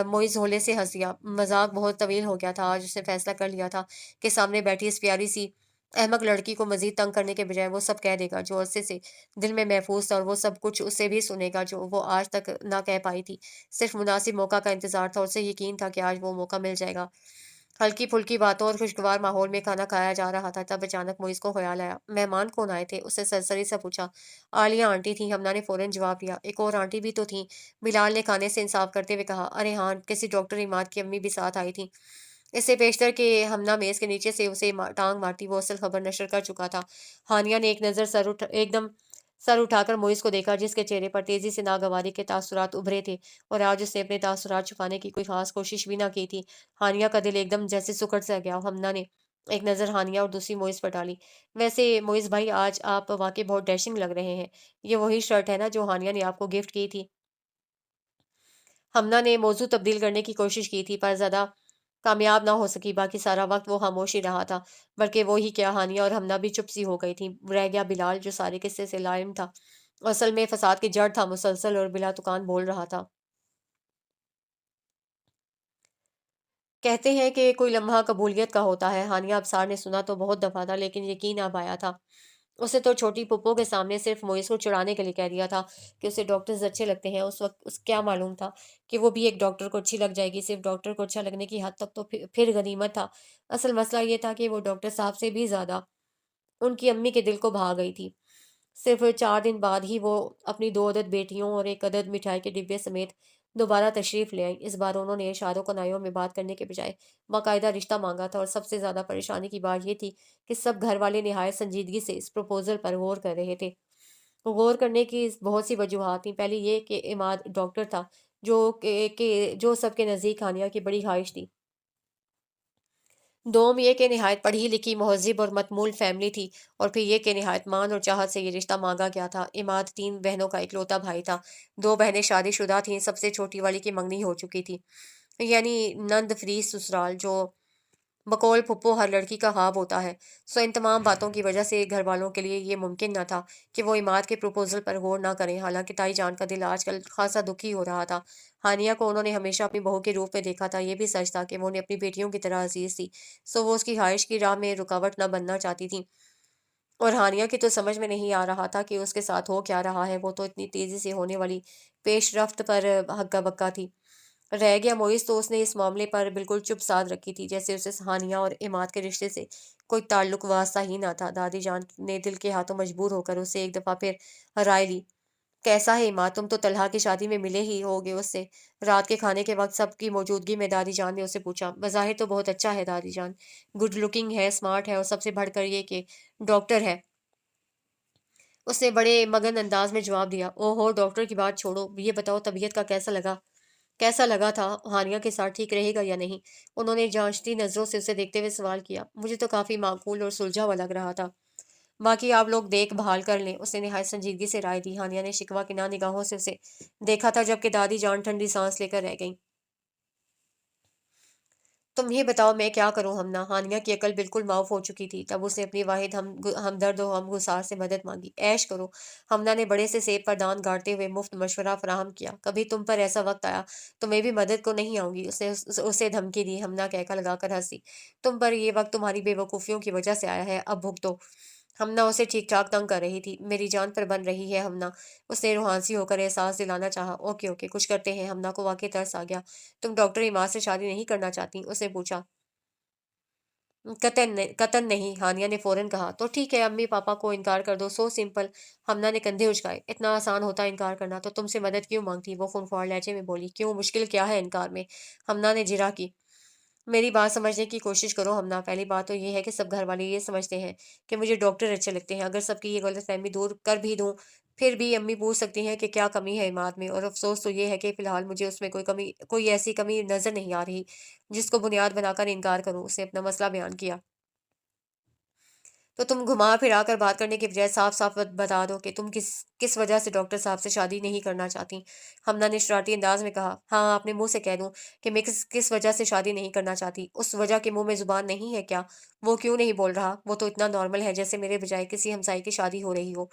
मोइज होले से हंस दिया। मजाक बहुत तवील हो गया था। आज उसने फैसला कर लिया था कि सामने बैठी इस प्यारी सी अहमक लड़की को मजीद तंग करने के बजाय वो सब कह देगा जो अरसे से दिल में महफूज था, और वो सब कुछ उससे भी सुनेगा जो वो आज तक ना कह पाई थी। सिर्फ मुनासिब मौका का इंतजार था, और उसे यकीन था कि आज वो मौका मिल जाएगा। हल्की फुल्की बातों और खुशगवार माहौल में खाना खाया जा रहा था। तब अचानक मोइस को ख्याल आया। मेहमान कौन आए थे? उसने सरसरी से पूछा। आलिया आंटी थी, हमना ने फौरन जवाब दिया। एक और आंटी भी तो थी, बिलाल ने खाने से इंसाफ करते हुए कहा। अरे हाँ, किसी डॉक्टर इमाद की अम्मी भी साथ आई थी। इससे पेशतर कि हमना मेज़ के नीचे से उसे टाँग मारती वो असल खबर नशर कर चुका था। हानिया ने एक नज़र एकदम सर उठाकर मोइज़ को देखा, जिसके चेहरे पर तेज़ी से नागवारी के तासुरात उभरे थे, और आज उसने अपने तासुरात छुपाने की कोई ख़ास कोशिश भी ना की थी। हानिया का दिल एकदम जैसे सिकुड़ सा गया। हमना ने एक नज़र हानिया और दूसरी मोइज़ पर डाली। "वैसे मोइज़ भाई, आज आप वाक़ई बहुत डैशिंग लग रहे हैं। ये वही शर्ट है ना जो हानिया ने आपको गिफ्ट की थी?" हमना ने मौजू तब्दील करने की कोशिश की थी, पर ज़्यादा कामयाब ना हो सकी। बाकी सारा वक्त वो खामोश ही रहा था। बल्कि वो ही क्या, हानिया और हमना भी चुप सी हो गई थी। रह गया बिलाल, जो सारे किस्से से लाइम था। असल में फसाद की जड़ था, मुसलसल और बिला तुकान बोल रहा था। कहते हैं कि कोई लम्हा कबूलियत का होता है। हानिया अबसार ने सुना तो बहुत दफा था, लेकिन यकीन आ पाया था। उसे तो छोटी पुप्पो के सामने सिर्फ मोइस को चिढ़ाने के लिए कह दिया था कि उसे डॉक्टर्स अच्छे लगते हैं। उस वक्त उस क्या मालूम था कि वो भी एक डॉक्टर को अच्छी लग जाएगी। सिर्फ डॉक्टर को अच्छा लगने की हद तक तो फिर गनीमत था। असल मसला ये था कि वो डॉक्टर साहब से भी ज्यादा उनकी अम्मी के दिल को भा गई थी। सिर्फ 4 दिन बाद ही वो अपनी 2 अदद बेटियों और 1 अदद मिठाई के डिब्बे समेत दोबारा तशरीफ़ ले आई। इस बार उन्होंने इशारों कनायों में बात करने के बजाय बाकायदा रिश्ता माँगा था, और सबसे ज़्यादा परेशानी की बात ये थी कि सब घरवाले निहायत संजीदगी से इस प्रपोज़ल पर गौर कर रहे थे। गौर करने की बहुत सी वजूहात थीं। पहली ये कि इमाद डॉक्टर था, जो सबके नज़दीक हानिया की बड़ी ख़्वाहिश थी। दोम ये कि निहायत पढ़ी लिखी, महज़िब और मतमूल फ़ैमिली थी, और फिर ये कि निहायत मान और चाहत से ये रिश्ता माँगा गया था। इमाद 3 बहनों का इकलौता भाई था। 2 बहनें शादीशुदा थीं, सबसे छोटी वाली की मंगनी हो चुकी थी। यानी नंद फ्री ससुराल, जो बकौल फुप्पो हर लड़की का ख्वाब होता है। सो इन तमाम बातों की वजह से घर वालों के लिए ये मुमकिन न था कि वो इमाद के प्रपोज़ल पर गौर ना करें। हालांकि ताई जान का दिल आजकल खासा दुखी हो रहा था। हानिया को उन्होंने हमेशा अपनी बहू के रूप में देखा था। ये भी सच था कि वो उन्हें अपनी बेटियों की तरह अजीज थी। सो वो उसकी ख्वाहिश की राह में रुकावट न बनना चाहती थी। और हानिया की तो समझ में नहीं आ रहा था कि उसके साथ हो क्या रहा है। वो तो इतनी तेजी से होने वाली पेशरफ्त पर हक्का बक्का थी। रह गया मोइस, तो उसने इस मामले पर बिल्कुल चुप साध रखी थी, जैसे उसे हानिया और इमाद के रिश्ते से कोई ताल्लुक वास्ता ही ना था। दादी जान ने दिल के हाथों मजबूर होकर उसे एक दफा फिर राय ली। कैसा है इमाद, तुम तो तलहा की शादी में मिले ही होगे उससे। रात के खाने के वक्त सबकी मौजूदगी में दादी जान ने उसे पूछा। बज़ाहिर तो बहुत अच्छा है दादी जान, गुड लुकिंग है, स्मार्ट है, और सबसे बढ़कर ये कि डॉक्टर है। उसने बड़े मगन अंदाज में जवाब दिया। ओहो, डॉक्टर की बात छोड़ो, ये बताओ तबीयत का कैसा लगा था? हानिया के साथ ठीक रहेगा या नहीं? उन्होंने जांचती नजरों से उसे देखते हुए सवाल किया। मुझे तो काफी माकूल और सुलझा हुआ लग रहा था। बाकी आप लोग देखभाल कर लें, उसने निहायत संजीदगी से राय दी। हानिया ने शिकवा की ना निगाहों से उसे देखा था, जबकि दादी जान ठंडी सांस लेकर रह गई। तुम ही बताओ मैं क्या करूं हमना? हानिया की अकल बिल्कुल माउफ हो चुकी थी। तब उसने अपनी वाहिद हमदर्द और हमगुसार से मदद मांगी। ऐश करो। हमना ने बड़े से सेब पर दांत गाड़ते हुए मुफ्त मशवरा फराहम किया। कभी तुम पर ऐसा वक्त आया तो मैं भी मदद को नहीं आऊंगी, उसे धमकी दी। हमना कहकर लगाकर हंसी। तुम पर ये वक्त तुम्हारी बेवकूफ़ियों की वजह से आया है, अब भुगतो। हमना उसे ठीक ठाक तंग कर रही थी। मेरी जान पर बन रही है हमना। उसने रूहांसी होकर एहसास दिलाना चाहा। ओके ओके, कुछ करते हैं। हमना को वाकई तरस आ गया। तुम डॉक्टर इमाद से शादी नहीं करना चाहती? उसने पूछा। कतन नहीं, हानिया ने फौरन कहा। तो ठीक है, अम्मी पापा को इनकार कर दो, सो सिंपल। हमना ने कंधे उचकाए। इतना आसान होता है इनकार करना, तो तुमसे मदद क्यों मांगती? वो फुनफार लहजे में बोली। क्यों, मुश्किल क्या है इनकार में? हमना ने जिरा की। मेरी बात समझने की कोशिश करो हमना। पहली बात तो ये है कि सब घर वाले ये समझते हैं कि मुझे डॉक्टर अच्छे लगते हैं। अगर सबकी ये गलतफहमी दूर कर भी दूं, फिर भी अम्मी पूछ सकती हैं कि क्या कमी है इमाद में। और अफसोस तो ये है कि फिलहाल मुझे उसमें कोई ऐसी कमी नजर नहीं आ रही जिसको बुनियाद बनाकर इनकार करूं। उसने अपना मसला बयान किया। तो तुम घुमा फिरा कर बात करने के बजाय साफ साफ बता दो कि तुम किस वजह से डॉक्टर साहब से शादी नहीं करना चाहती। हमना ने शरारती अंदाज में कहा। हाँ, अपने मुंह से कह दूं कि मैं किस वजह से शादी नहीं करना चाहती? उस वजह के मुंह में जुबान नहीं है क्या? वो क्यों नहीं बोल रहा? वो तो इतना नॉर्मल है जैसे मेरे बजाय किसी हमसाई की शादी हो रही हो।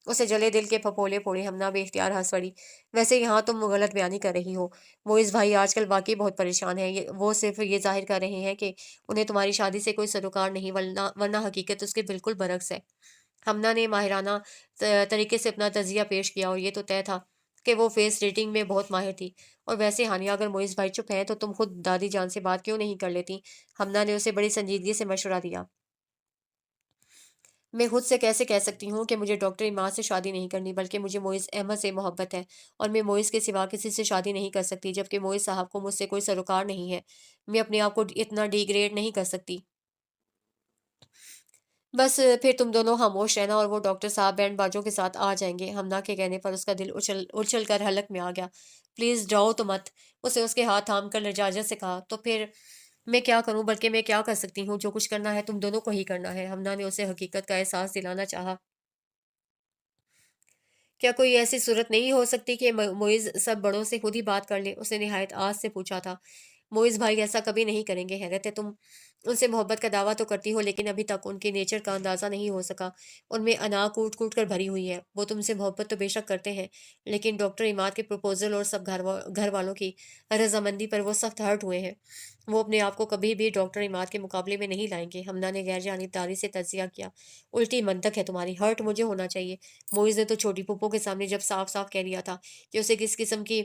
उसे जले दिल के फपोले फोड़े। हमना बेख्तियार हंस पड़ी। वैसे यहाँ तुम गलत बयानी कर रही हो। वो इस भाई आजकल वाकई बहुत परेशान है। वो सिर्फ ये जाहिर कर रहे हैं कि उन्हें तुम्हारी शादी से कोई सरोकार नहीं, वरना वरना हकीकत उसके बिल्कुल बरक्स है। हमना ने माहिराना तरीके से अपना तजिया पेश किया, और ये तो तय था कि वो फेस रेटिंग में बहुत माहिर थी। और वैसे हानिया, अगर मोइस भाई चुप हैं तो तुम खुद दादी जान से बात क्यों नहीं कर लेती? हमना ने उसे बड़ी संजीदगी से मशवरा दिया। میں خود سے کیسے کہہ سکتی ہوں کہ مجھے ڈاکٹر اماد سے شادی نہیں کرنی، بلکہ مجھے معز احمد سے محبت ہے، اور میں معز کے سوا کسی سے شادی نہیں کر سکتی، جبکہ معز صاحب کو مجھ سے کوئی سروکار نہیں ہے۔ میں اپنے آپ کو اتنا ڈیگریڈ نہیں کر سکتی۔ بس پھر تم دونوں خاموش رہنا، اور وہ ڈاکٹر صاحب بینڈ باجوں کے ساتھ آ جائیں گے۔ ہمنا کے کہنے پر اس کا دل اچھل کر حلق میں آ گیا۔ پلیز جاؤ تو مت، اسے اس کے ہاتھ تھام کر لجاجت سے کہا۔ تو پھر میں کیا کروں؟ بلکہ میں کیا کر سکتی ہوں؟ جو کچھ کرنا ہے تم دونوں کو ہی کرنا ہے۔ ہمنا نے اسے حقیقت کا احساس دلانا چاہا۔ کیا کوئی ایسی صورت نہیں ہو سکتی کہ معز سب بڑوں سے خود ہی بات کر لے؟ اس نے نہایت آس سے پوچھا تھا۔ معز بھائی ایسا کبھی نہیں کریں گے، حیرت ہے، تم ان سے محبت کا دعویٰ تو کرتی ہو، لیکن ابھی تک ان کے نیچر کا اندازہ نہیں ہو سکا۔ ان میں انا کوٹ کوٹ کر بھری ہوئی ہے۔ وہ تم سے محبت تو بے شک کرتے ہیں، لیکن ڈاکٹر اماد کے پروپوزل اور سب گھر والوں کی رضامندی پر وہ سخت ہرٹ ہوئے ہیں۔ وہ اپنے آپ کو کبھی بھی ڈاکٹر اماد کے مقابلے میں نہیں لائیں گے۔ ہمنا نے غیر جانبداری سے تجزیہ کیا۔ الٹی منطق ہے تمہاری، ہرٹ مجھے ہونا چاہیے۔ معز نے تو چھوٹی پھوپھو کے سامنے جب صاف صاف کہہ دیا تھا کہ اسے کس قسم کی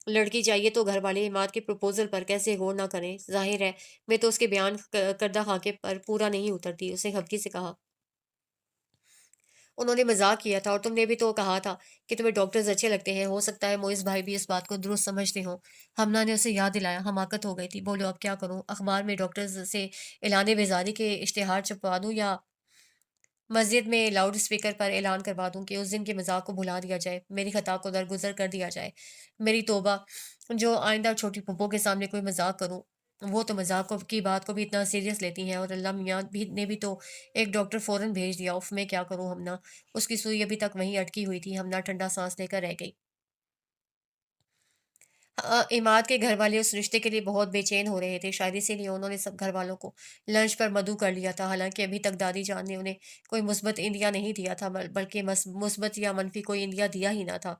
لڑکی چاہیے، تو گھر والے اماد کے پروپوزل پر کیسے غور نہ کریں؟ ظاہر ہے میں تو اس کے بیان کردہ خاکے پر پورا نہیں اترتی، اسے خفگی سے کہا۔ انہوں نے مذاق کیا تھا، اور تم نے بھی تو کہا تھا کہ تمہیں ڈاکٹرز اچھے لگتے ہیں۔ ہو سکتا ہے معز بھائی بھی اس بات کو درست سمجھتے ہوں۔ ہمنا نے اسے یاد دلایا۔ حماقت ہو گئی تھی۔ بولو اب کیا کروں؟ اخبار میں ڈاکٹرز سے اعلان بیزاری کے اشتہار چھپوا دوں، یا مسجد میں لاؤڈ اسپیکر پر اعلان کروا دوں کہ اس دن کے مذاق کو بھلا دیا جائے، میری خطا کو درگزر کر دیا جائے؟ میری توبہ! جو آئندہ چھوٹی پھوپھو کے سامنے کوئی مذاق کروں! وہ تو مذاق کی بات کو بھی اتنا سیریس لیتی ہیں، اور اللہ میاں نے بھی تو ایک ڈاکٹر فوراً بھیج دیا۔ اف میں کیا کروں؟ ہمنا، اس کی سوئی ابھی تک وہیں اٹکی ہوئی تھی۔ ہمنا ٹھنڈا سانس لے کر رہ گئی۔ عماد کے گھر والے اس رشتے کے لیے بہت بے چین ہو رہے تھے، شاید اسی لیے انہوں نے سب گھر والوں کو لنچ پر مدعو کر لیا تھا، حالانکہ ابھی تک دادی جان نے انہیں کوئی مثبت عندیہ نہیں دیا تھا، بلکہ مثبت یا منفی کوئی عندیہ دیا ہی نہ تھا۔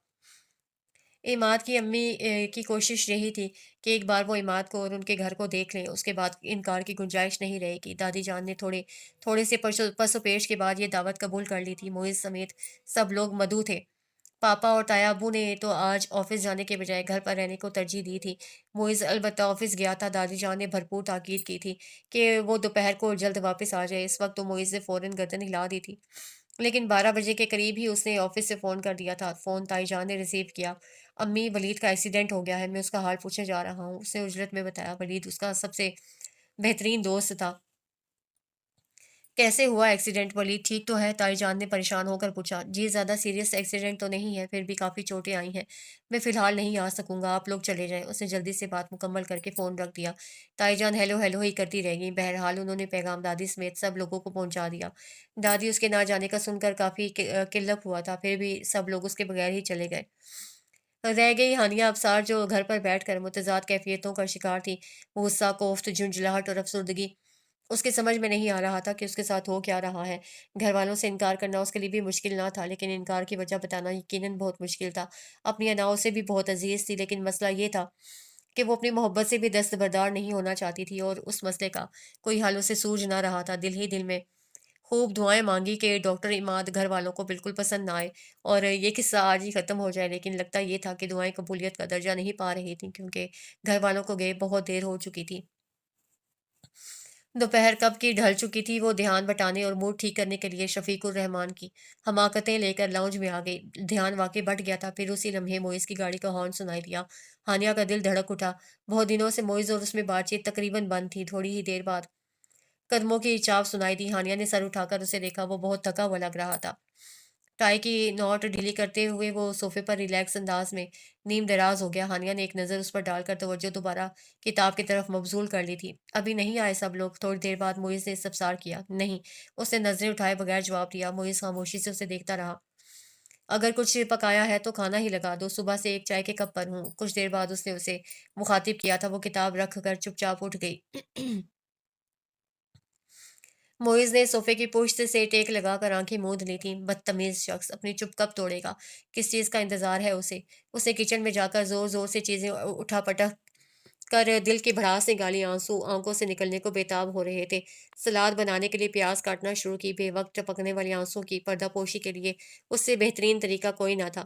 عماد کی امی کی کوشش یہی تھی کہ ایک بار وہ عماد کو اور ان کے گھر کو دیکھ لیں، اس کے بعد انکار کی گنجائش نہیں رہے گی۔ دادی جان نے تھوڑے سے پس و پیش کے بعد یہ دعوت قبول کر لی تھی۔ معز سمیت سب لوگ مدعو تھے۔ پاپا اور تایا ابو نے تو آج آفس جانے کے بجائے گھر پر رہنے کو ترجیح دی تھی۔ معز البتہ آفس گیا تھا۔ دادی جان نے بھرپور تاکید کی تھی کہ وہ دوپہر کو جلد واپس آ جائے۔ اس وقت تو معز نے فوراً گردن ہلا دی تھی، لیکن 12 بجے کے قریب ہی اس نے آفس سے فون کر دیا تھا۔ فون تائی جان نے ریسیو کیا۔ امی، ولید کا ایکسیڈنٹ ہو گیا ہے، میں اس کا حال پوچھنے جا رہا ہوں۔ اس نے اجلت میں بتایا۔ ولید اس کا سب سے بہترین دوست تھا۔ کیسے ہوا ایکسیڈنٹ؟ ولید ٹھیک تو ہے؟ تائی جان نے پریشان ہو کر پوچھا۔ جی زیادہ سیریس ایکسیڈنٹ تو نہیں ہے، پھر بھی کافی چوٹیں آئی ہیں۔ میں فی الحال نہیں آ سکوں گا، آپ لوگ چلے جائیں۔ اس نے جلدی سے بات مکمل کر کے فون رکھ دیا۔ تائی جان ہیلو ہیلو ہی کرتی رہ گئیں۔ بہرحال انہوں نے پیغام دادی سمیت سب لوگوں کو پہنچا دیا۔ دادی اس کے نہ جانے کا سن کر کافی قلق ہوا تھا، پھر بھی سب لوگ اس کے بغیر ہی چلے گئے۔ رہ گئی ہانیہ ابصار، جو گھر پر بیٹھ کر متضاد کیفیتوں کا شکار تھی، غصہ، کوفت، جھنجھلاہٹ اور افسردگی۔ اس کے سمجھ میں نہیں آ رہا تھا کہ اس کے ساتھ ہو کیا رہا ہے۔ گھر والوں سے انکار کرنا اس کے لیے بھی مشکل نہ تھا، لیکن انکار کی وجہ بتانا یقیناً بہت مشکل تھا۔ اپنی اناؤں سے بھی بہت عزیز تھی، لیکن مسئلہ یہ تھا کہ وہ اپنی محبت سے بھی دستبردار نہیں ہونا چاہتی تھی، اور اس مسئلے کا کوئی حل اسے سوجھ نہ رہا تھا۔ دل ہی دل میں خوب دعائیں مانگی کہ ڈاکٹر اماد گھر والوں کو بالکل پسند نہ آئے، اور یہ قصہ آج ہی ختم ہو جائے، لیکن لگتا یہ تھا کہ دعائیں قبولیت کا درجہ نہیں پا رہی تھیں، کیونکہ گھر والوں کو گئے بہت دیر ہو چکی تھی۔ دوپہر کب کی ڈھل چکی تھی۔ وہ دھیان بٹانے اور موڈ ٹھیک کرنے کے لیے شفیق الرحمان کی حماقتیں لے کر لاؤنج میں آ گئی۔ دھیان واقعی بٹ گیا تھا۔ پھر اسی لمحے معز کی گاڑی کا ہارن سنائی دیا۔ ہانیہ کا دل دھڑک اٹھا۔ بہت دنوں سے معز اور اس میں بات چیت تقریباً بند تھی۔ تھوڑی ہی دیر بعد قدموں کی چاپ سنائی دی۔ ہانیہ نے سر اٹھا کر اسے دیکھا۔ وہ بہت تھکا ہوا لگ رہا تھا۔ ٹائی کی نوٹ ڈھیلی کرتے ہوئے وہ صوفے پر ریلیکس انداز میں نیم دراز ہو گیا۔ ہانیہ نے ایک نظر اس پر ڈال کر توجہ دوبارہ کتاب کی طرف مبذول کر لی تھی۔ ابھی نہیں آئے سب لوگ؟ تھوڑی دیر بعد معز نے استفسار کیا۔ نہیں، اس نے نظریں اٹھائے بغیر جواب دیا۔ معز خاموشی سے اسے دیکھتا رہا۔ اگر کچھ پکایا ہے تو کھانا ہی لگا دو، صبح سے ایک چائے کے کپ پر ہوں۔ کچھ دیر بعد اس نے اسے مخاطب کیا تھا۔ وہ کتاب رکھ کر چپ چاپ اٹھ گئی۔ معز نے صوفے کی پشت سے ٹیک لگا کر آنکھیں موند لی تھیں۔ بدتمیز شخص اپنی چپ کب توڑے گا؟ کس چیز کا انتظار ہے اسے؟ اسے کچن میں جا کر زور زور سے چیزیں اٹھا پٹک کر دل کی بھڑاس نکالی۔ آنسو آنکھوں سے نکلنے کو بےتاب ہو رہے تھے۔ سلاد بنانے کے لیے پیاز کاٹنا شروع کی۔ بے وقت ٹپکنے والے آنسوں کی پردہ پوشی کے لیے اس سے بہترین طریقہ کوئی نہ تھا۔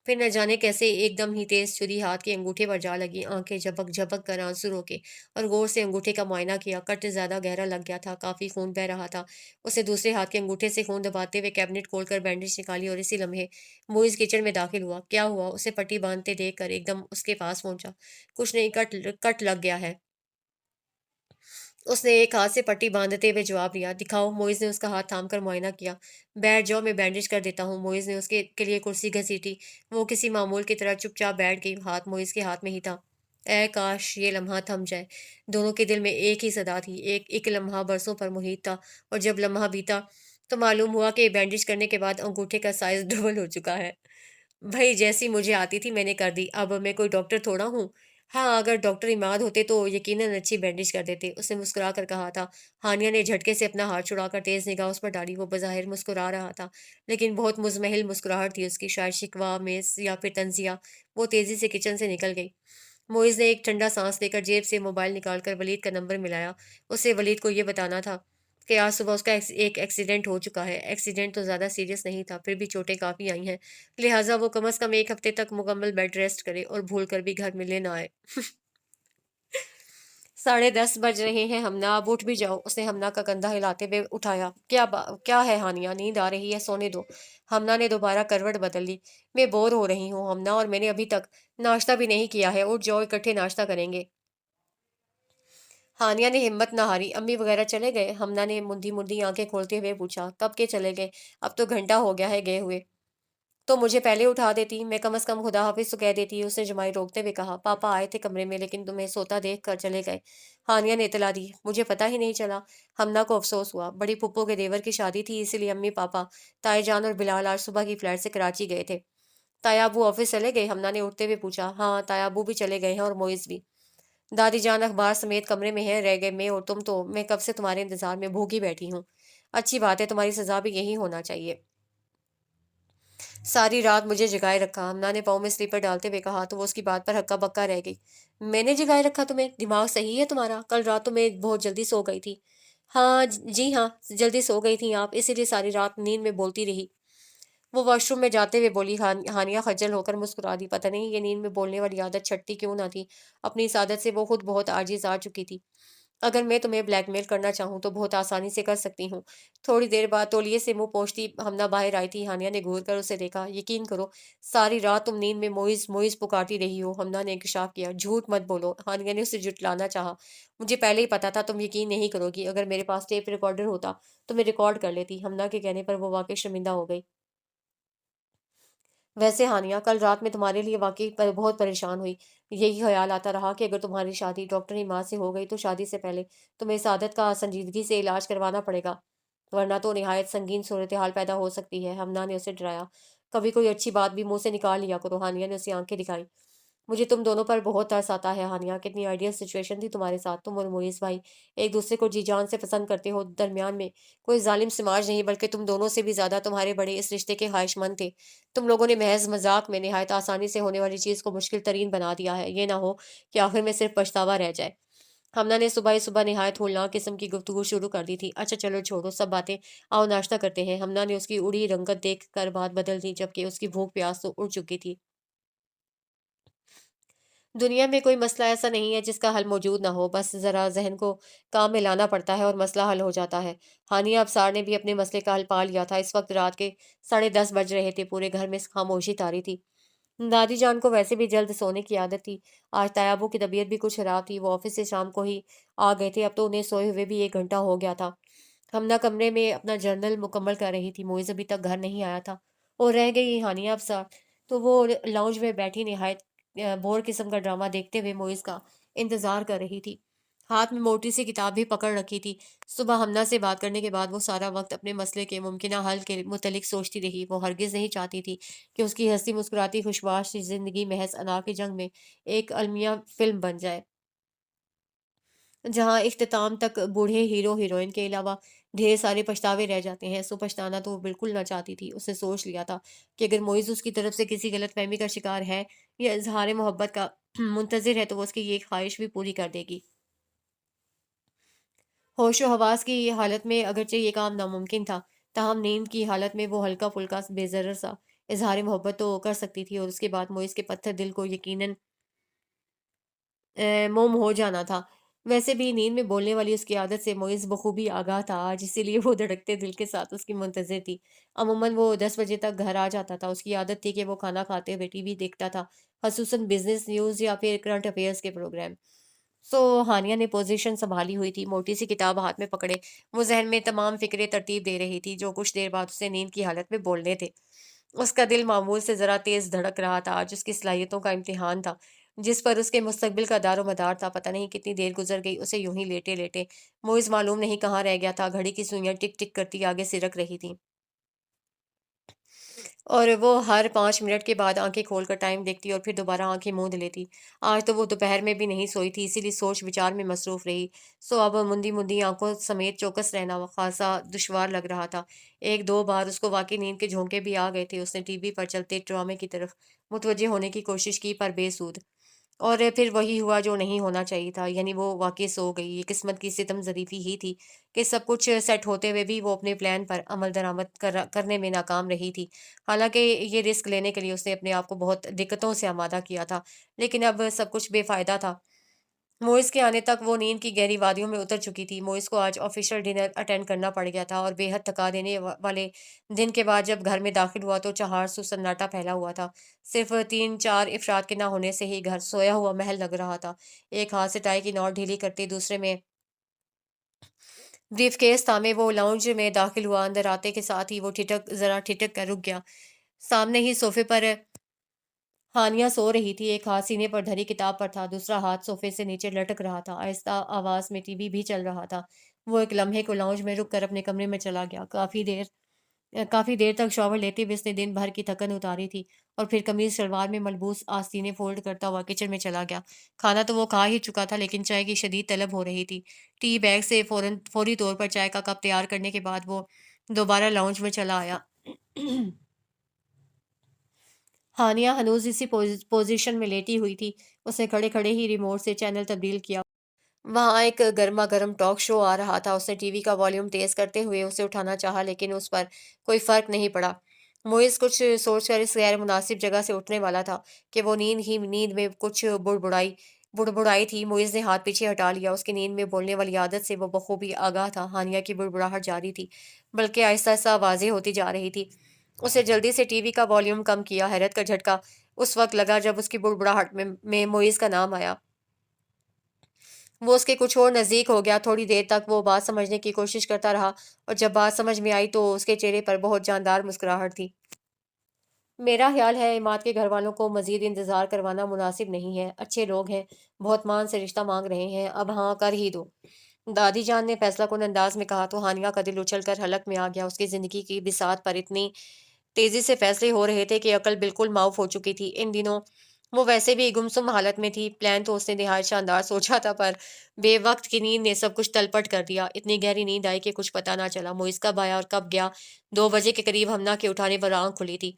پھر نہ جانے کیسے ایک دم ہی تیز چھری ہاتھ کے انگوٹھے پر جا لگی، آنکھیں جھپک جھپک کر آنسو روکے اور غور سے انگوٹھے کا معائنہ کیا۔ کٹ زیادہ گہرا لگ گیا تھا، کافی خون بہ رہا تھا۔ اسے دوسرے ہاتھ کے انگوٹھے سے خون دباتے ہوئے کیبنٹ کھول کر بینڈیج نکالی اور اسی لمحے موئز کچن میں داخل ہوا۔ کیا ہوا؟ اسے پٹی باندھتے دیکھ کر ایک دم اس کے پاس پہنچا۔ کچھ نہیں، کٹ لگ گیا ہے، اس نے ایک ہاتھ سے پٹی باندھتے ہوئے جواب دیا۔ دکھاؤ۔ موئز نے اس کا ہاتھ تھام کر معائنہ کیا۔ بیٹھ جاؤ، میں بینڈیج کر دیتا ہوں۔ موئز نے اس کے لیے کرسی گھسیٹی۔ وہ کسی معمول کی طرح چپ چاپ بیٹھ گئی، ہاتھ موئز کے ہاتھ میں ہی تھا۔ اے کاش یہ لمحہ تھم جائے۔ دونوں کے دل میں ایک ہی صدا تھی، ایک لمحہ برسوں پر محیط تھا، اور جب لمحہ بیتا تو معلوم ہوا کہ بینڈیج کرنے کے بعد انگوٹھے کا سائز ڈبل ہو چکا ہے۔ بھائی جیسی مجھے آتی تھی میں نے کر دی، اب میں کوئی ڈاکٹر تھوڑا ہوں۔ ہاں اگر ڈاکٹر عماد ہوتے تو یقیناً اچھی بینڈیج کر دیتے، اس نے مسکرا کر کہا تھا۔ ہانیہ نے جھٹکے سے اپنا ہاتھ چھڑا کر تیز نگاہ اس پر ڈالی۔ وہ بظاہر مسکرا رہا تھا لیکن بہت مزمحل مسکراہٹ تھی اس کی، شاید شکوہ آمیز یا پھر طنزیہ۔ وہ تیزی سے کچن سے نکل گئی۔ معیز نے ایک ٹھنڈا سانس لے کر جیب سے موبائل نکال کر ولید کا نمبر ملایا۔ اسے ولید کو یہ بتانا تھا کہ آج صبح اس کا ایک ایکسیڈنٹ ہو چکا ہے۔ ایکسیڈنٹ تو زیادہ سیریس نہیں تھا، پھر بھی چوٹیں کافی آئی ہیں، لہٰذا وہ کم از کم ایک ہفتے تک مکمل بیڈ ریسٹ کرے اور بھول کر بھی گھر ملنے نہ آئے۔ 10:30 بج رہے ہیں ہمنا، اب اٹھ بھی جاؤ۔ اس نے ہمنا کا کندھا ہلاتے ہوئے اٹھایا۔ کیا ہے ہانیہ، نیند آ رہی ہے؟ سونے دو۔ ہمنا نے دوبارہ کروٹ بدل لی۔ میں بور ہو رہی ہوں ہمنا، اور میں نے ابھی تک ناشتہ بھی نہیں کیا ہے۔ اٹھ جاؤ، اکٹھے ناشتہ کریں گے۔ ہانیہ نے ہمت نہ ہاری۔ امی وغیرہ چلے گئے؟ ہمنا نے مندی مندی آنکھیں کھولتے ہوئے پوچھا۔ کب کے چلے گئے؟ اب تو گھنٹہ ہو گیا ہے گئے ہوئے۔ تو مجھے پہلے اٹھا دیتی، میں کم از کم خدا حافظ تو کہہ دیتی، اس نے جمائی روکتے ہوئے کہا۔ پاپا آئے تھے کمرے میں لیکن تمہیں سوتا دیکھ کر چلے گئے، ہانیہ نے اطلاع دی۔ مجھے پتہ ہی نہیں چلا۔ ہمنا کو افسوس ہوا۔ بڑی پھپھو کے دیور کی شادی تھی، اسی لیے امی پاپا تائی جان اور بلال آج صبح کی فلائٹ سے کراچی گئے تھے۔ تایا ابو آفس چلے گئے؟ ہمنا نے اٹھتے ہوئے پوچھا۔ ہاں تایا ابو بھی چلے گئے ہیں اور موئز بھی۔ دادی جان اخبار سمیت کمرے میں ہیں، رہ گئے میں اور تم تو۔ میں کب سے تمہارے انتظار میں بھوکی بیٹھی ہوں۔ اچھی بات ہے، تمہاری سزا بھی یہی ہونا چاہیے۔ ساری رات مجھے جگائے رکھا، ہمنا نے پاؤں میں سلیپر ڈالتے ہوئے کہا تو وہ اس کی بات پر ہکا بکا رہ گئی۔ میں نے جگائے رکھا تمہیں؟ دماغ صحیح ہے تمہارا؟ کل رات تو میں بہت جلدی سو گئی تھی۔ ہاں جی ہاں، جلدی سو گئی تھی آپ، اسی لیے ساری رات نیند میں بولتی رہی۔ وہ واش روم میں جاتے ہوئے بولی۔ ہانیہ خجل ہو کر مسکرا دی۔ پتہ نہیں یہ نیند میں بولنے والی عادت چھٹتی کیوں نہ تھی، اپنی اس عادت سے وہ خود بہت عاجز آ چکی تھی۔ اگر میں تمہیں بلیک میل کرنا چاہوں تو بہت آسانی سے کر سکتی ہوں۔ تھوڑی دیر بعد تولیے سے منہ پوچھتی ہمنا باہر آئی تھی۔ ہانیہ نے گھور کر اسے دیکھا۔ یقین کرو ساری رات تم نیند میں موئز موئز پکارتی رہی ہو، ہمنا نے انکشاف کیا۔ جھوٹ مت بولو، ہانیہ نے اسے جھٹلانا چاہا۔ مجھے پہلے ہی پتا تھا تم یقین نہیں کرو گی، اگر میرے پاس ٹیپ ریکارڈر ہوتا تو میں ریکارڈ کر لیتی۔ ہمنا کے کہنے پر وہ واقعی شرمندہ ہو گئی۔ ویسے ہانیہ کل رات میں تمہارے لیے واقعی بہت پریشان ہوئی۔ یہی خیال آتا رہا کہ اگر تمہاری شادی ڈاکٹر عماد سے ہو گئی تو شادی سے پہلے تمہیں اس عادت کا سنجیدگی سے علاج کروانا پڑے گا، ورنہ تو نہایت سنگین صورتحال پیدا ہو سکتی ہے۔ ہمنا نے اسے ڈرایا۔ کبھی کوئی اچھی بات بھی منہ سے نکال لیا کرو، ہانیہ نے اسے آنکھیں دکھائی۔ مجھے تم دونوں پر بہت ترس آتا ہے ہانیہ، کتنی آئیڈیل سچویشن تھی تمہارے ساتھ، تم اور موئز بھائی ایک دوسرے کو جی جان سے پسند کرتے ہو، درمیان میں کوئی ظالم سماج نہیں، بلکہ تم دونوں سے بھی زیادہ تمہارے بڑے اس رشتے کے خواہش مند تھے۔ تم لوگوں نے محض مذاق میں نہایت آسانی سے ہونے والی چیز کو مشکل ترین بنا دیا ہے، یہ نہ ہو کہ آخر میں صرف پچھتاوا رہ جائے۔ ہمنا نے صبح ہی صبح نہایت ہولناک قسم کی گفتگو شروع کر دی تھی۔ اچھا چلو چھوڑو سب باتیں، آؤ ناشتہ کرتے ہیں۔ ہمنا نے اس کی اڑی رنگت دیکھ کر بات بدل دی، جبکہ اس کی بھوک پیاس تو اڑ چکی تھی۔ دنیا میں کوئی مسئلہ ایسا نہیں ہے جس کا حل موجود نہ ہو، بس ذرا ذہن کو کام میں لانا پڑتا ہے اور مسئلہ حل ہو جاتا ہے۔ ہانیہ ابصار نے بھی اپنے مسئلے کا حل پا لیا تھا۔ اس وقت رات کے 10:30 بج رہے تھے، پورے گھر میں خاموشی طاری تھی۔ دادی جان کو ویسے بھی جلد سونے کی عادت تھی، آج تایابو کی طبیعت بھی کچھ خراب تھی، وہ آفس سے شام کو ہی آ گئے تھے، اب تو انہیں سوئے ہوئے بھی 1 گھنٹہ ہو گیا تھا۔ ہمنا کمرے میں اپنا جرنل مکمل کر رہی تھی، موئز ابھی تک گھر نہیں آیا تھا اور رہ گئی ہانیہ ابصار تو وہ لاؤنج میں بیٹھی نہایت بور قسم کا ڈرامہ دیکھتے ہوئے موئز کا انتظار کر رہی تھی، ہاتھ میں موٹی سی کتاب بھی پکڑ رکھی تھی۔ صبح ہمنا سے بات کرنے کے بعد وہ سارا وقت اپنے مسئلے کے ممکنہ حل کے متعلق سوچتی رہی۔ وہ ہرگز نہیں چاہتی تھی کہ اس کی ہنسی مسکراتی خوشباش سی زندگی محض انا کی جنگ میں ایک المیہ فلم بن جائے، جہاں اختتام تک بوڑھے ہیرو ہیروئن کے علاوہ ڈھیر سارے پچھتاوے رہ جاتے ہیں۔ سو پچھتانا تو وہ بالکل نہ چاہتی تھی۔ اس نے سوچ لیا تھا کہ اگر موئز اس کی طرف سے کسی غلط فہمی کا شکار ہے یا اظہار محبت کا منتظر ہے تو وہ اس کی یہ خواہش بھی پوری کر دے گی۔ ہوش و حواس کی حالت میں اگرچہ یہ کام ناممکن تھا، تاہم نیند کی حالت میں وہ ہلکا پھلکا بے ضرر سا اظہار محبت تو کر سکتی تھی، اور اس کے بعد موئز کے پتھر دل کو یقیناً موم ہو جانا تھا۔ ویسے بھی نیند میں بولنے والی اس کی عادت سے معز بخوبی آگاہ تھا آج، اسی لیے وہ دھڑکتے دل کے ساتھ اس کی منتظر تھی۔ عموماً وہ 10 بجے تک گھر آ جاتا تھا۔ اس کی عادت تھی کہ وہ کھانا کھاتے ہوئے ٹی وی دیکھتا تھا، خصوصاً بزنس نیوز یا پھر کرنٹ افیئرس کے پروگرام۔ ہانیہ نے پوزیشن سنبھالی ہوئی تھی، موٹی سی کتاب ہاتھ میں پکڑے وہ ذہن میں تمام فکریں ترتیب دے رہی تھی جو کچھ دیر بعد اسے نیند کی حالت میں بولنے تھے۔ اس کا دل معمول سے ذرا تیز دھڑک رہا تھا، آج اس کی صلاحیتوں کا امتحان تھا جس پر اس کے مستقبل کا دار و مدار تھا۔ پتہ نہیں کتنی دیر گزر گئی اسے یوں ہی لیٹے لیٹے، معز معلوم نہیں کہاں رہ گیا تھا، گھڑی کی سوئیاں ٹک ٹک کرتی آگے سرک رہی تھیں، اور وہ ہر 5 منٹ کے بعد آنکھیں کھول کر ٹائم دیکھتی اور پھر دوبارہ آنکھیں موند لیتی۔ آج تو وہ دوپہر میں بھی نہیں سوئی تھی، اسی لیے سوچ وچار میں مصروف رہی۔ اب مندی مندی آنکھوں سمیت چوکس رہنا خاصا دشوار لگ رہا تھا۔ ایک دو بار اس کو واقعی نیند کے جھونکے بھی آ گئے تھے۔ اس نے ٹی وی پر چلتے ڈرامے کی طرف متوجہ ہونے کی کوشش کی پر بے سود، اور پھر وہی ہوا جو نہیں ہونا چاہیے تھا، یعنی وہ واقعی سو گئی۔ یہ قسمت کی ستم ظریفی ہی تھی کہ سب کچھ سیٹ ہوتے ہوئے بھی وہ اپنے پلان پر عمل درآمد کرنے میں ناکام رہی تھی۔ حالانکہ یہ رسک لینے کے لیے اس نے اپنے آپ کو بہت دقتوں سے آمادہ کیا تھا، لیکن اب سب کچھ بے فائدہ تھا۔ موئز کے آنے تک وہ نیند کی گہری وادیوں میں اتر چکی تھی۔ موئز کو آج آفیشل ڈنر اٹینڈ کرنا پڑ گیا تھا، اور بے حد تھکا دینے والے دن کے بعد جب گھر میں داخل ہوا تو چہار سو سناٹا پھیلا ہوا تھا۔ صرف 3 4 افراد کے نہ ہونے سے ہی گھر سویا ہوا محل لگ رہا تھا۔ ایک ہاتھ سے ٹائی کی نوٹ ڈھیلی کرتے دوسرے میں بریف کیس تھامے وہ لاؤنج میں داخل ہوا۔ اندر آتے کے ساتھ ہی وہ ذرا ٹھٹک کر رک گیا۔ سامنے ہی صوفے پر ہانیہ سو رہی تھی، ایک ہاتھ سینے پر دھری کتاب پر تھا، دوسرا ہاتھ صوفے سے نیچے لٹک رہا تھا۔ آہستہ آواز میں ٹی وی بھی چل رہا تھا۔ وہ ایک لمحے کو لاؤنج میں رک کر اپنے کمرے میں چلا گیا۔ کافی دیر تک شاور لیتے ہوئے اس نے دن بھر کی تھکن اتاری تھی، اور پھر قمیض شلوار میں ملبوس آستینے فولڈ کرتا ہوا کچن میں چلا گیا۔ کھانا تو وہ کھا ہی چکا تھا، لیکن چائے کی شدید طلب ہو رہی تھی۔ ٹی بیگ سے فوری طور پر چائے کا کپ تیار کرنے کے بعد وہ دوبارہ لاؤنج میں چلا آیا۔ ہانیہ ہنوز اسی پوزیشن میں لیٹی ہوئی تھی۔ اس نے کھڑے کھڑے ہی ریموٹ سے چینل تبدیل کیا۔ وہاں ایک گرما گرم ٹاک شو آ رہا تھا۔ اس نے ٹی وی کا والیوم تیز کرتے ہوئے اسے اٹھانا چاہا، لیکن اس پر کوئی فرق نہیں پڑا۔ موئز کچھ سوچ کر اس غیر مناسب جگہ سے اٹھنے والا تھا کہ وہ نیند میں کچھ بڑبڑائی تھی۔ موئز نے ہاتھ پیچھے ہٹا لیا۔ اس کی نیند میں بولنے والی عادت سے وہ بخوبی آگاہ تھا۔ ہانیہ کی بڑبڑاہٹ جاری تھی، بلکہ آہستہ آہستہ واضح ہوتی جا رہی تھی۔ اسے جلدی سے ٹی وی کا والیوم کم کیا۔ حیرت کا جھٹکا اس وقت لگا جب اس کی بڑبڑاہٹ میں موئز کا نام آیا۔ وہ اس کے کچھ اور نزدیک ہو گیا۔ تھوڑی دیر تک وہ بات سمجھنے کی کوشش کرتا رہا، اور جب بات سمجھ میں آئی تو اس کے چہرے پر بہت جاندار مسکراہٹ تھی۔ میرا خیال ہے عماد کے گھر والوں کو مزید انتظار کروانا مناسب نہیں ہے۔ اچھے لوگ ہیں، بہت مان سے رشتہ مانگ رہے ہیں، اب ہاں کر ہی دو۔ دادی جان نے فیصلہ کن انداز میں کہا تو ہانیہ کا دل اچھل کر حلق میں آ گیا۔ اس کی زندگی کی بساط پر اتنی تیزی سے فیصلے ہو رہے تھے کہ عقل بالکل معاف ہو چکی تھی۔ ان دنوں وہ ویسے بھی گمسم حالت میں تھی۔ پلان تو اس نے نہایت شاندار سوچا تھا، پر بے وقت کی نیند نے سب کچھ تلپٹ کر دیا۔ اتنی گہری نیند آئی کہ کچھ پتہ نہ چلا موئز کب آیا اور کب گیا۔ 2 بجے کے قریب ہمنا کے اٹھانے پر آنکھ کھلی تھی۔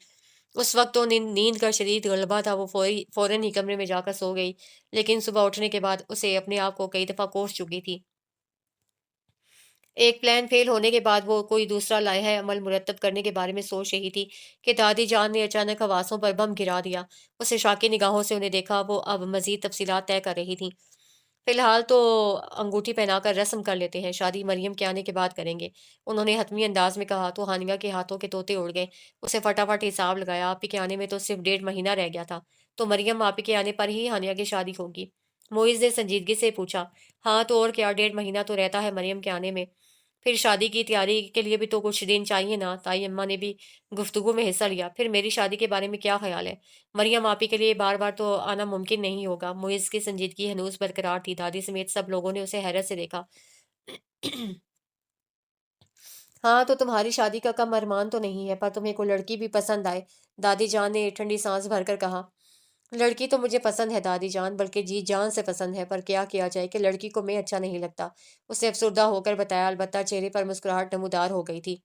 اس وقت تو نیند کا شدید غلبہ تھا، وہ فوراً ہی کمرے میں جا کر سو گئی، لیکن صبح اٹھنے کے بعد اسے اپنے آپ کو کئی دفعہ کوس چکی تھی۔ ایک پلان فیل ہونے کے بعد وہ کوئی دوسرا لائحہ عمل مرتب کرنے کے بارے میں سوچ رہی تھی کہ دادی جان نے اچانک حواسوں پر بم گرا دیا۔ اسے شاکی نگاہوں سے انہیں دیکھا۔ وہ اب مزید تفصیلات طے کر رہی تھیں۔ فی الحال تو انگوٹھی پہنا کر رسم کر لیتے ہیں، شادی مریم کے آنے کے بعد کریں گے، انہوں نے حتمی انداز میں کہا تو ہانیہ کے ہاتھوں کے طوطے اڑ گئے۔ اسے فٹافٹ حساب لگایا۔ آپ ہی کے آنے میں تو صرف 1.5 مہینہ رہ گیا تھا، تو مریم آپ ہی کے آنے پر ہی ہانیہ کی شادی ہوگی؟ موئز نے سنجیدگی سے پوچھا۔ ہاں تو اور کیا، 1.5 مہینہ تو رہتا ہے مریم کے آنے میں، پھر شادی کی تیاری کے لیے بھی تو کچھ دن چاہیے نا۔ تائی اماں نے بھی گفتگو میں حصہ لیا۔ پھر میری شادی کے بارے میں کیا خیال ہے؟ مریم آپی کے لیے بار بار تو آنا ممکن نہیں ہوگا۔ معز کی سنجیدگی ہنوز برقرار تھی۔ دادی سمیت سب لوگوں نے اسے حیرت سے دیکھا۔ ہاں تو تمہاری شادی کا کم ارمان تو نہیں ہے، پر تمہیں کوئی لڑکی بھی پسند آئے؟ دادی جان نے ٹھنڈی سانس بھر کر کہا۔ لڑکی تو مجھے پسند ہے دادی جان، بلکہ جی جان سے پسند ہے، پر کیا کیا جائے کہ لڑکی کو میں اچھا نہیں لگتا، اسے افسردہ ہو کر بتایا۔ البتہ چہرے پر مسکراہٹ نمودار ہو گئی تھی۔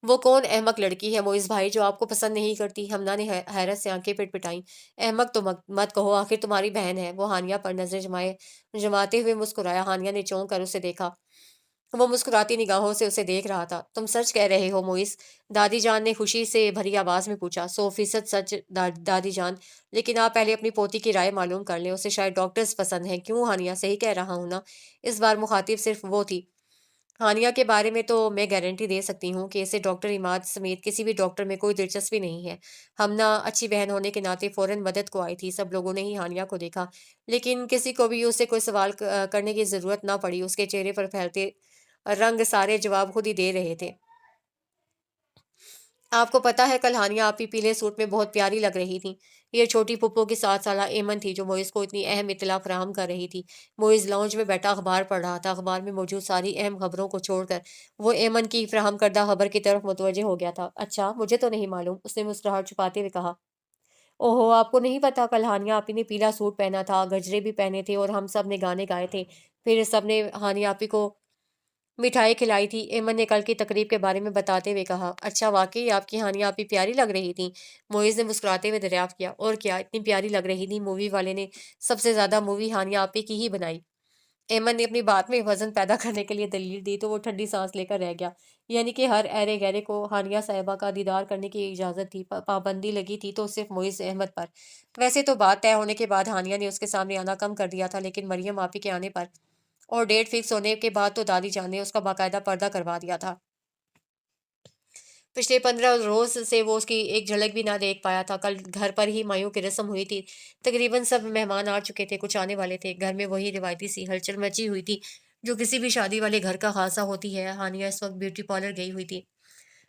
وہ کون احمق لڑکی ہے معز بھائی جو آپ کو پسند نہیں کرتی؟ ہمنا نے حیرت سے آنکھیں پٹ پٹائیں۔ احمق تو مت کہو، آخر تمہاری بہن ہے۔ وہ ہانیہ پر نظر جماتے ہوئے مسکرایا۔ ہانیہ نے چونک کر اسے دیکھا۔ وہ مسکراتی نگاہوں سے اسے دیکھ رہا تھا۔ تم سچ کہہ رہے ہو موئس؟ دادی جان نے خوشی سے بھری آواز میں پوچھا۔ 100% سچ دادی جان، لیکن آپ پہلے اپنی پوتی کی رائے معلوم کر لیں، اسے شاید ڈاکٹرز پسند ہیں۔ کیوں ہانیہ، صحیح کہہ رہا ہوں نا؟ اس بار مخاطب صرف وہ تھی۔ ہانیہ کے بارے میں تو میں گارنٹی دے سکتی ہوں کہ اسے ڈاکٹر عماد سمیت کسی بھی ڈاکٹر میں کوئی دلچسپی نہیں ہے۔ ہمنا اچھی بہن ہونے کے ناطے فوراً مدد کو آئی تھی۔ سب لوگوں نے ہی ہانیہ کو دیکھا، لیکن کسی کو بھی اسے کوئی سوال کرنے کی ضرورت نہ پڑی۔ اس کے چہرے پر پھیلتے رنگ سارے جواب خود ہی دے رہے تھے۔ آپ کو پتا ہے کل ہانیہ آپی پیلے سوٹ میں بہت پیاری لگ رہی تھی۔ یہ چھوٹی پھپھو کی 7 سالہ ایمن تھی جو موئز کو اتنی اہم اطلاع فراہم کر رہی تھی۔ موئز لاؤنج میں بیٹھا اخبار پڑھ رہا تھا۔ اخبار میں موجود ساری اہم خبروں کو چھوڑ کر وہ ایمن کی فراہم کردہ خبر کی طرف متوجہ ہو گیا تھا۔ اچھا، مجھے تو نہیں معلوم، اس نے مسکراہٹ چھپاتے ہوئے کہا۔ اوہو، آپ کو نہیں پتا؟ کل ہانیہ آپی نے پیلا سوٹ پہنا تھا، گجرے بھی پہنے تھے اور ہم سب نے گانے گائے تھے۔ پھر سب نے ہانیہ آپی کو مٹھائی کھلائی تھی، ایمن نے کل کی تقریب کے بارے میں بتاتے ہوئے کہا۔ اچھا، واقعی آپ کی ہانیہ آپی پیاری لگ رہی تھیں؟ معیز نے مسکراتے ہوئے دریافت کیا۔ اور کیا، اتنی پیاری لگ رہی تھی، مووی والے نے سب سے زیادہ مووی ہانیہ آپی کی ہی بنائی۔ ایمن نے اپنی بات میں وزن پیدا کرنے کے لیے دلیل دی تو وہ ٹھنڈی سانس لے کر رہ گیا۔ یعنی کہ ہر ایرے گہرے کو ہانیہ صاحبہ کا دیدار کرنے کی اجازت تھی، پابندی لگی تھی تو صرف معیز احمد پر۔ ویسے تو بات طے ہونے کے بعد ہانیہ نے اس کے سامنے آنا کم کر دیا تھا، لیکن مریم آپی کے آنے پر اور ڈیٹ فکس ہونے کے بعد تو دادی جان نے اس کا باقاعدہ پردہ کروا دیا تھا۔ پچھلے 15 روز سے وہ اس کی ایک جھلک بھی نہ دیکھ پایا تھا۔ کل گھر پر ہی مایوں کی رسم ہوئی تھی، تقریباً سب مہمان آ چکے تھے، کچھ آنے والے تھے۔ گھر میں وہی روایتی سی ہلچل مچی ہوئی تھی جو کسی بھی شادی والے گھر کا خاصہ ہوتی ہے۔ ہانیہ اس وقت بیوٹی پارلر گئی ہوئی تھی۔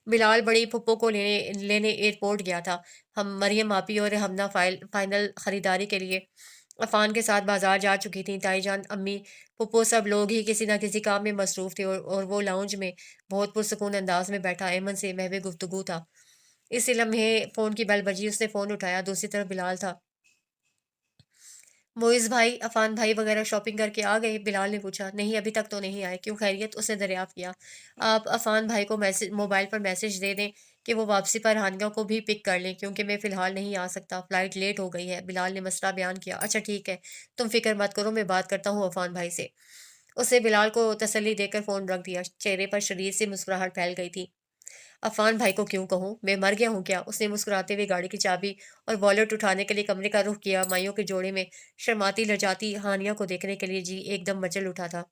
بلال بڑی پھپھو کو لینے ایئرپورٹ گیا تھا۔ ہم مریم آپی اور ہمنا فائنل خریداری کے لیے عفان کے ساتھ بازار جا چکی تھیں۔ تائی جان، امی، پھپھو سب لوگ ہی کسی نہ کسی کام میں مصروف تھے اور وہ لاؤنج میں بہت پرسکون انداز میں بیٹھا ایمن سے محو گفتگو تھا۔ اسی لمحے فون کی بیل بجی، اس نے فون اٹھایا۔ دوسری طرف بلال تھا۔ معز بھائی، عفان بھائی وغیرہ شاپنگ کر کے آ گئے؟ بلال نے پوچھا۔ نہیں، ابھی تک تو نہیں آئے۔ کیوں، خیریت؟ اس نے دریافت کیا۔ آپ عفان بھائی کو موبائل پر میسج دے دیں کہ وہ واپسی پر ہانیہ کو بھی پک کر لیں، کیونکہ میں فی الحال نہیں آ سکتا، فلائٹ لیٹ ہو گئی ہے۔ بلال نے مسئلہ بیان کیا۔ اچھا ٹھیک ہے، تم فکر مت کرو، میں بات کرتا ہوں عفان بھائی سے۔ اس نے بلال کو تسلی دے کر فون رکھ دیا۔ چہرے پر شدید سی مسکراہٹ پھیل گئی تھی۔ عفان بھائی کو کیوں کہوں؟ میں مر گیا ہوں کیا؟ اس نے مسکراتے ہوئے گاڑی کی چابی اور والیٹ اٹھانے کے لیے کمرے کا رخ کیا۔ مائیوں کے جوڑے میں شرماتی لجاتی ہانیہ کو دیکھنے کے لیے جی ایک دم مچل اٹھا تھا۔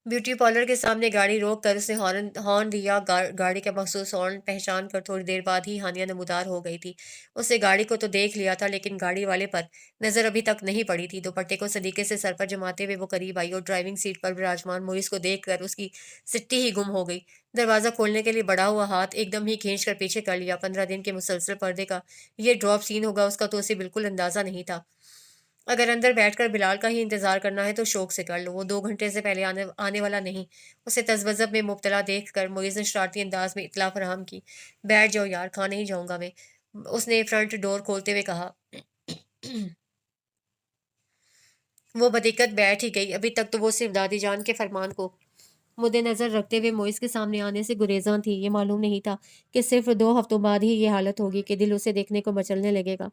بیوٹی پارلر کے سامنے گاڑی روک کر اس نے ہارن دیا۔ گاڑی کا مخصوص ہارن پہچان کر تھوڑی دیر بعد ہی ہانیہ نمودار ہو گئی تھی۔ اس نے گاڑی کو تو دیکھ لیا تھا، لیکن گاڑی والے پر نظر ابھی تک نہیں پڑی تھی۔ دوپٹے کو سلیقے سے سر پر جماتے ہوئے وہ قریب آئی اور ڈرائیونگ سیٹ پر براجمان معیز کو دیکھ کر اس کی سٹی ہی گم ہو گئی۔ دروازہ کھولنے کے لیے بڑھا ہوا ہاتھ ایک دم ہی کھینچ کر پیچھے کر لیا۔ 15 دن کے مسلسل پردے کا یہ ڈراپ سین ہوگا اس کا تو اسے بالکل اندازہ نہیں تھا۔ اگر اندر بیٹھ کر بلال کا ہی انتظار کرنا ہے تو شوق سے کر لو، وہ 2 گھنٹے سے پہلے آنے والا نہیں۔ اسے تذبذب میں مبتلا دیکھ کر معیز نے شرارتی انداز میں اطلاع فراہم کی۔ بیٹھ جاؤ یار، کھا نہیں جاؤں گا میں، اس نے فرنٹ ڈور کھولتے ہوئے کہا۔ وہ بدقت بیٹھ ہی گئی۔ ابھی تک تو وہ صرف دادی جان کے فرمان کو مد نظر رکھتے ہوئے معیز کے سامنے آنے سے گریزاں تھی۔ یہ معلوم نہیں تھا کہ صرف 2 ہفتوں بعد ہی یہ حالت ہوگی کہ دل اسے دیکھنے کو مچلنے لگے گا۔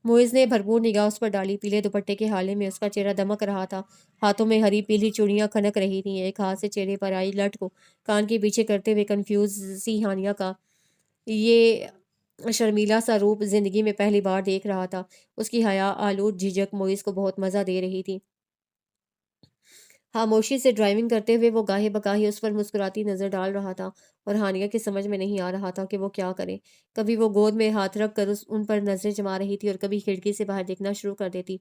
معیز نے بھرپور نگاہ اس پر ڈالی۔ پیلے دوپٹے کے حالے میں اس کا چہرہ دمک رہا تھا، ہاتھوں میں ہری پیلی چوڑیاں کھنک رہی تھیں۔ ایک ہاتھ سے چہرے پر آئی لٹ کو کان کے پیچھے کرتے ہوئے کنفیوز سی ہانیہ کا یہ شرمیلا سا روپ زندگی میں پہلی بار دیکھ رہا تھا۔ اس کی حیا آلود جھجک معیز کو بہت مزہ دے رہی تھی۔ خاموشی سے ڈرائیونگ کرتے ہوئے وہ گاہے بگاہے اس پر مسکراتی نظر ڈال رہا تھا اور ہانیہ کی سمجھ میں نہیں آ رہا تھا کہ وہ کیا کرے۔ کبھی وہ گود میں ہاتھ رکھ کر ان پر نظریں جما رہی تھی اور کبھی کھڑکی سے باہر دیکھنا شروع کر دیتی۔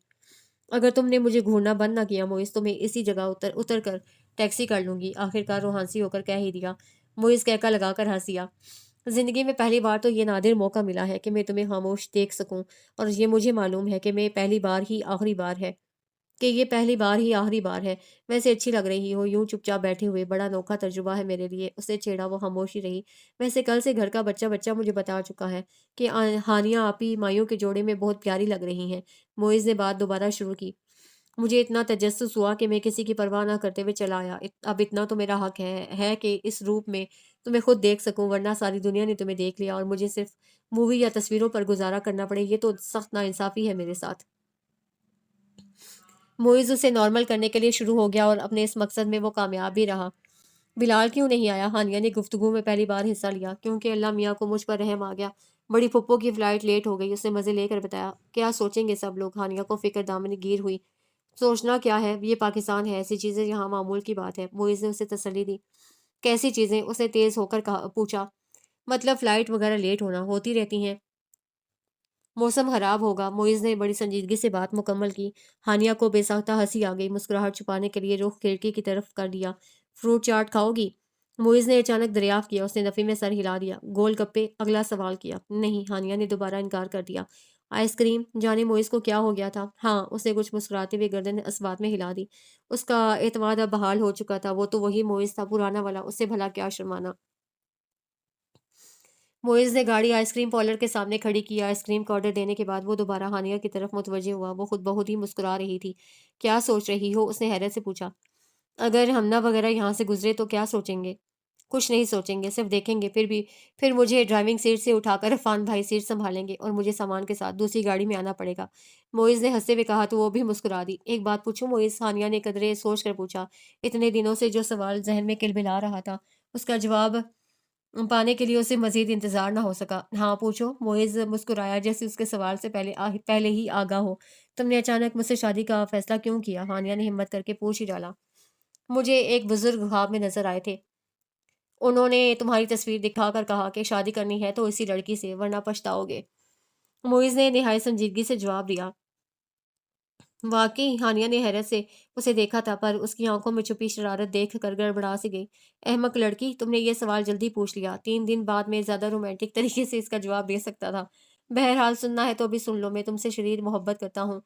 اگر تم نے مجھے گھورنا بند نہ کیا معیز تو میں اسی جگہ اتر کر ٹیکسی کر لوں گی، آخرکار روحانسی ہو کر کہہ ہی دیا۔ معیز کہکا لگا کر ہنسیا۔ زندگی میں پہلی بار تو یہ نادر موقع ملا ہے کہ میں تمہیں خاموش دیکھ سکوں، اور یہ مجھے معلوم ہے کہ یہ پہلی بار ہی آخری بار ہے۔ ویسے اچھی لگ رہی ہو یوں چپ چاپ بیٹھے ہوئے، بڑا انوکھا تجربہ ہے میرے لیے۔ اسے چھیڑا۔ وہ خاموشی رہی۔ ویسے کل سے گھر کا بچہ مجھے بتا چکا ہے کہ ہانیہ آپی مائیوں کے جوڑے میں بہت پیاری لگ رہی ہیں۔ معیز نے بات دوبارہ شروع کی۔ مجھے اتنا تجسس ہوا کہ میں کسی کی پرواہ نہ کرتے ہوئے چلا آیا۔ اب اتنا تو میرا حق ہے کہ اس روپ میں تمہیں خود دیکھ سکوں، ورنہ ساری دنیا نے تمہیں دیکھ لیا اور مجھے صرف مووی یا تصویروں پر گزارا کرنا پڑے، یہ تو سخت ناانصافی ہے میرے ساتھ۔ मोइज़ उसे नॉर्मल करने के लिए शुरू हो गया और अपने इस मकसद में वो कामयाब भी रहा। बिलाल क्यों नहीं आया? हानिया ने गुफ्तगू में पहली बार हिस्सा लिया। क्योंकि अल्लाह मियाँ को मुझ पर रहम आ गया। बड़ी फुप्पो की फ्लाइट लेट हो गई। उसने मज़े लेकर बताया। क्या सोचेंगे सब लोग? हानिया को फ़िक्र दामन गिर हुई। सोचना क्या है? ये पाकिस्तान है, ऐसी चीज़ें यहाँ मामूल की बात है। मोइज़ ने उसे तसल्ली दी। कैसी चीज़ें? उसने तेज़ होकर पूछा। मतलब फ़्लाइट वगैरह लेट होना, होती रहती हैं। मौसम खराब होगा। मोइज़ ने बड़ी संजीदगी से बात मुकम्मल की। हानिया को बेसाख्ता हंसी आ गई। मुस्कुराहट छुपाने के लिए रुख खिड़की की तरफ कर दिया। फ्रूट चाट खाओगी? मोइज़ ने अचानक दरियाफ्त किया। उसने नफ़ी में सर हिला दिया। गोल गप्पे? अगला सवाल किया। नहीं, हानिया ने दोबारा इनकार कर दिया। आइसक्रीम? जाने मोइज़ को क्या हो गया था। हाँ, उसने कुछ मुस्कुराते हुए गर्दन इस्बात में हिला दी। उसका एतमाद अब बहाल हो चुका था। वो तो वही मोइज़ था, पुराना वाला। उससे भला क्या शर्माना। मोइज़ ने गाड़ी आइसक्रीम पार्लर के सामने खड़ी की। आइसक्रीम का ऑर्डर देने के बाद वो दोबारा हानिया की तरफ मुतवज्जे हुआ। वो खुद बहुत ही मुस्कुरा रही थी। क्या सोच रही हो? उसने हैरत से पूछा। अगर हमना वगैरह यहाँ से गुजरे तो क्या सोचेंगे? कुछ नहीं सोचेंगे, सिर्फ देखेंगे। फिर मुझे ड्राइविंग सीट से उठाकर अफान भाई सीट संभालेंगे और मुझे सामान के साथ दूसरी गाड़ी में आना पड़ेगा। मोइज़ ने हंसते हुए कहा तो वो भी मुस्कुरा दी। एक बात पूछूं मोइज़? हानिया ने कदरे सोच कर पूछा। इतने दिनों से जो सवाल जहन में किलबिला रहा था, उसका जवाब पाने के लिए उसे मज़ीद इंतज़ार ना हो सका। हाँ, पूछो। मोइज़ मुस्कुराया जैसे उसके सवाल से पहले ही आगाह हो। तुमने अचानक मुझसे शादी का फ़ैसला क्यों किया? हानिया ने हिम्मत करके पूछ ही डाला। मुझे एक बुज़ुर्ग ख्वाब में नज़र आए थे। उन्होंने तुम्हारी तस्वीर दिखाकर कहा कि शादी करनी है तो इसी लड़की से, वरना पछताओगे। मोइज़ ने निहायत संजीदगी से जवाब दिया। वाक़ई, हानिया ने हैरत से उसे देखा था, पर उसकी आंखों में छुपी शरारत देख कर गड़बड़ा सी गई। अहमक लड़की, तुमने ये सवाल जल्दी पूछ लिया। 3 दिन बाद मैं ज़्यादा रोमांटिक तरीके से इसका जवाब दे सकता था। बहरहाल, सुनना है तो अभी सुन लो। मैं तुमसे शदीद मोहब्बत करता हूँ।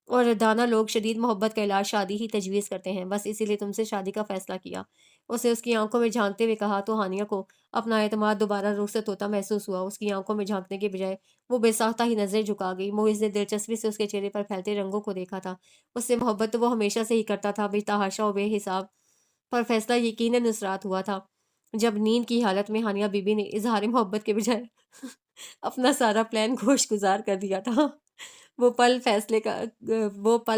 और दाना लोग शदीद मोहब्बत का इलाज शादी ही तजवीज़ करते हैं। बस इसीलिए तुमसे शादी का फ़ैसला किया। उसे उसकी आंखों में झांकते हुए कहा तो हानिया को अपना एतमाद दोबारा रुखसत होता महसूस हुआ। उसकी आंखों में झांकने के बजाय वो बेसाख्ता ही नज़रें झुका गई। मोइज़ ने दिलचस्पी से उसके चेहरे पर फैलते रंगों को देखा था। उससे मोहब्बत तो वो हमेशा से ही करता था, बेतहाशा और बेहिसाब। पर फैसला यकीनन उस रात हुआ था, जब नींद की हालत में हानिया बीबी ने इज़हार मोहब्बत के बजाय अपना सारा प्लान गोश-गुज़ार कर दिया था। वो पल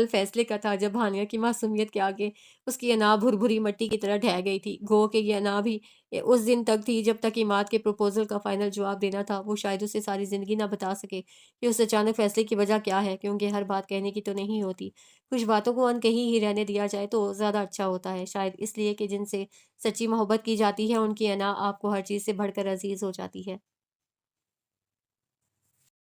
फैसले का था जब हानिया की मासूमियत के आगे उसकी अना भुरभुरी मिट्टी की तरह ढह गई थी। गो कि ये अना भी उस दिन तक थी जब तक इमाद के प्रपोज़ल का फ़ाइनल जवाब देना था। वो शायद उसे सारी ज़िंदगी ना बता सके कि उस अचानक फैसले की वजह क्या है, क्योंकि हर बात कहने की तो नहीं होती। कुछ बातों को अनकही ही रहने दिया जाए तो ज़्यादा अच्छा होता है। शायद इसलिए कि जिनसे सच्ची मोहब्बत की जाती है, उनकी अना आपको हर चीज़ से बढ़कर अज़ीज़ हो जाती है।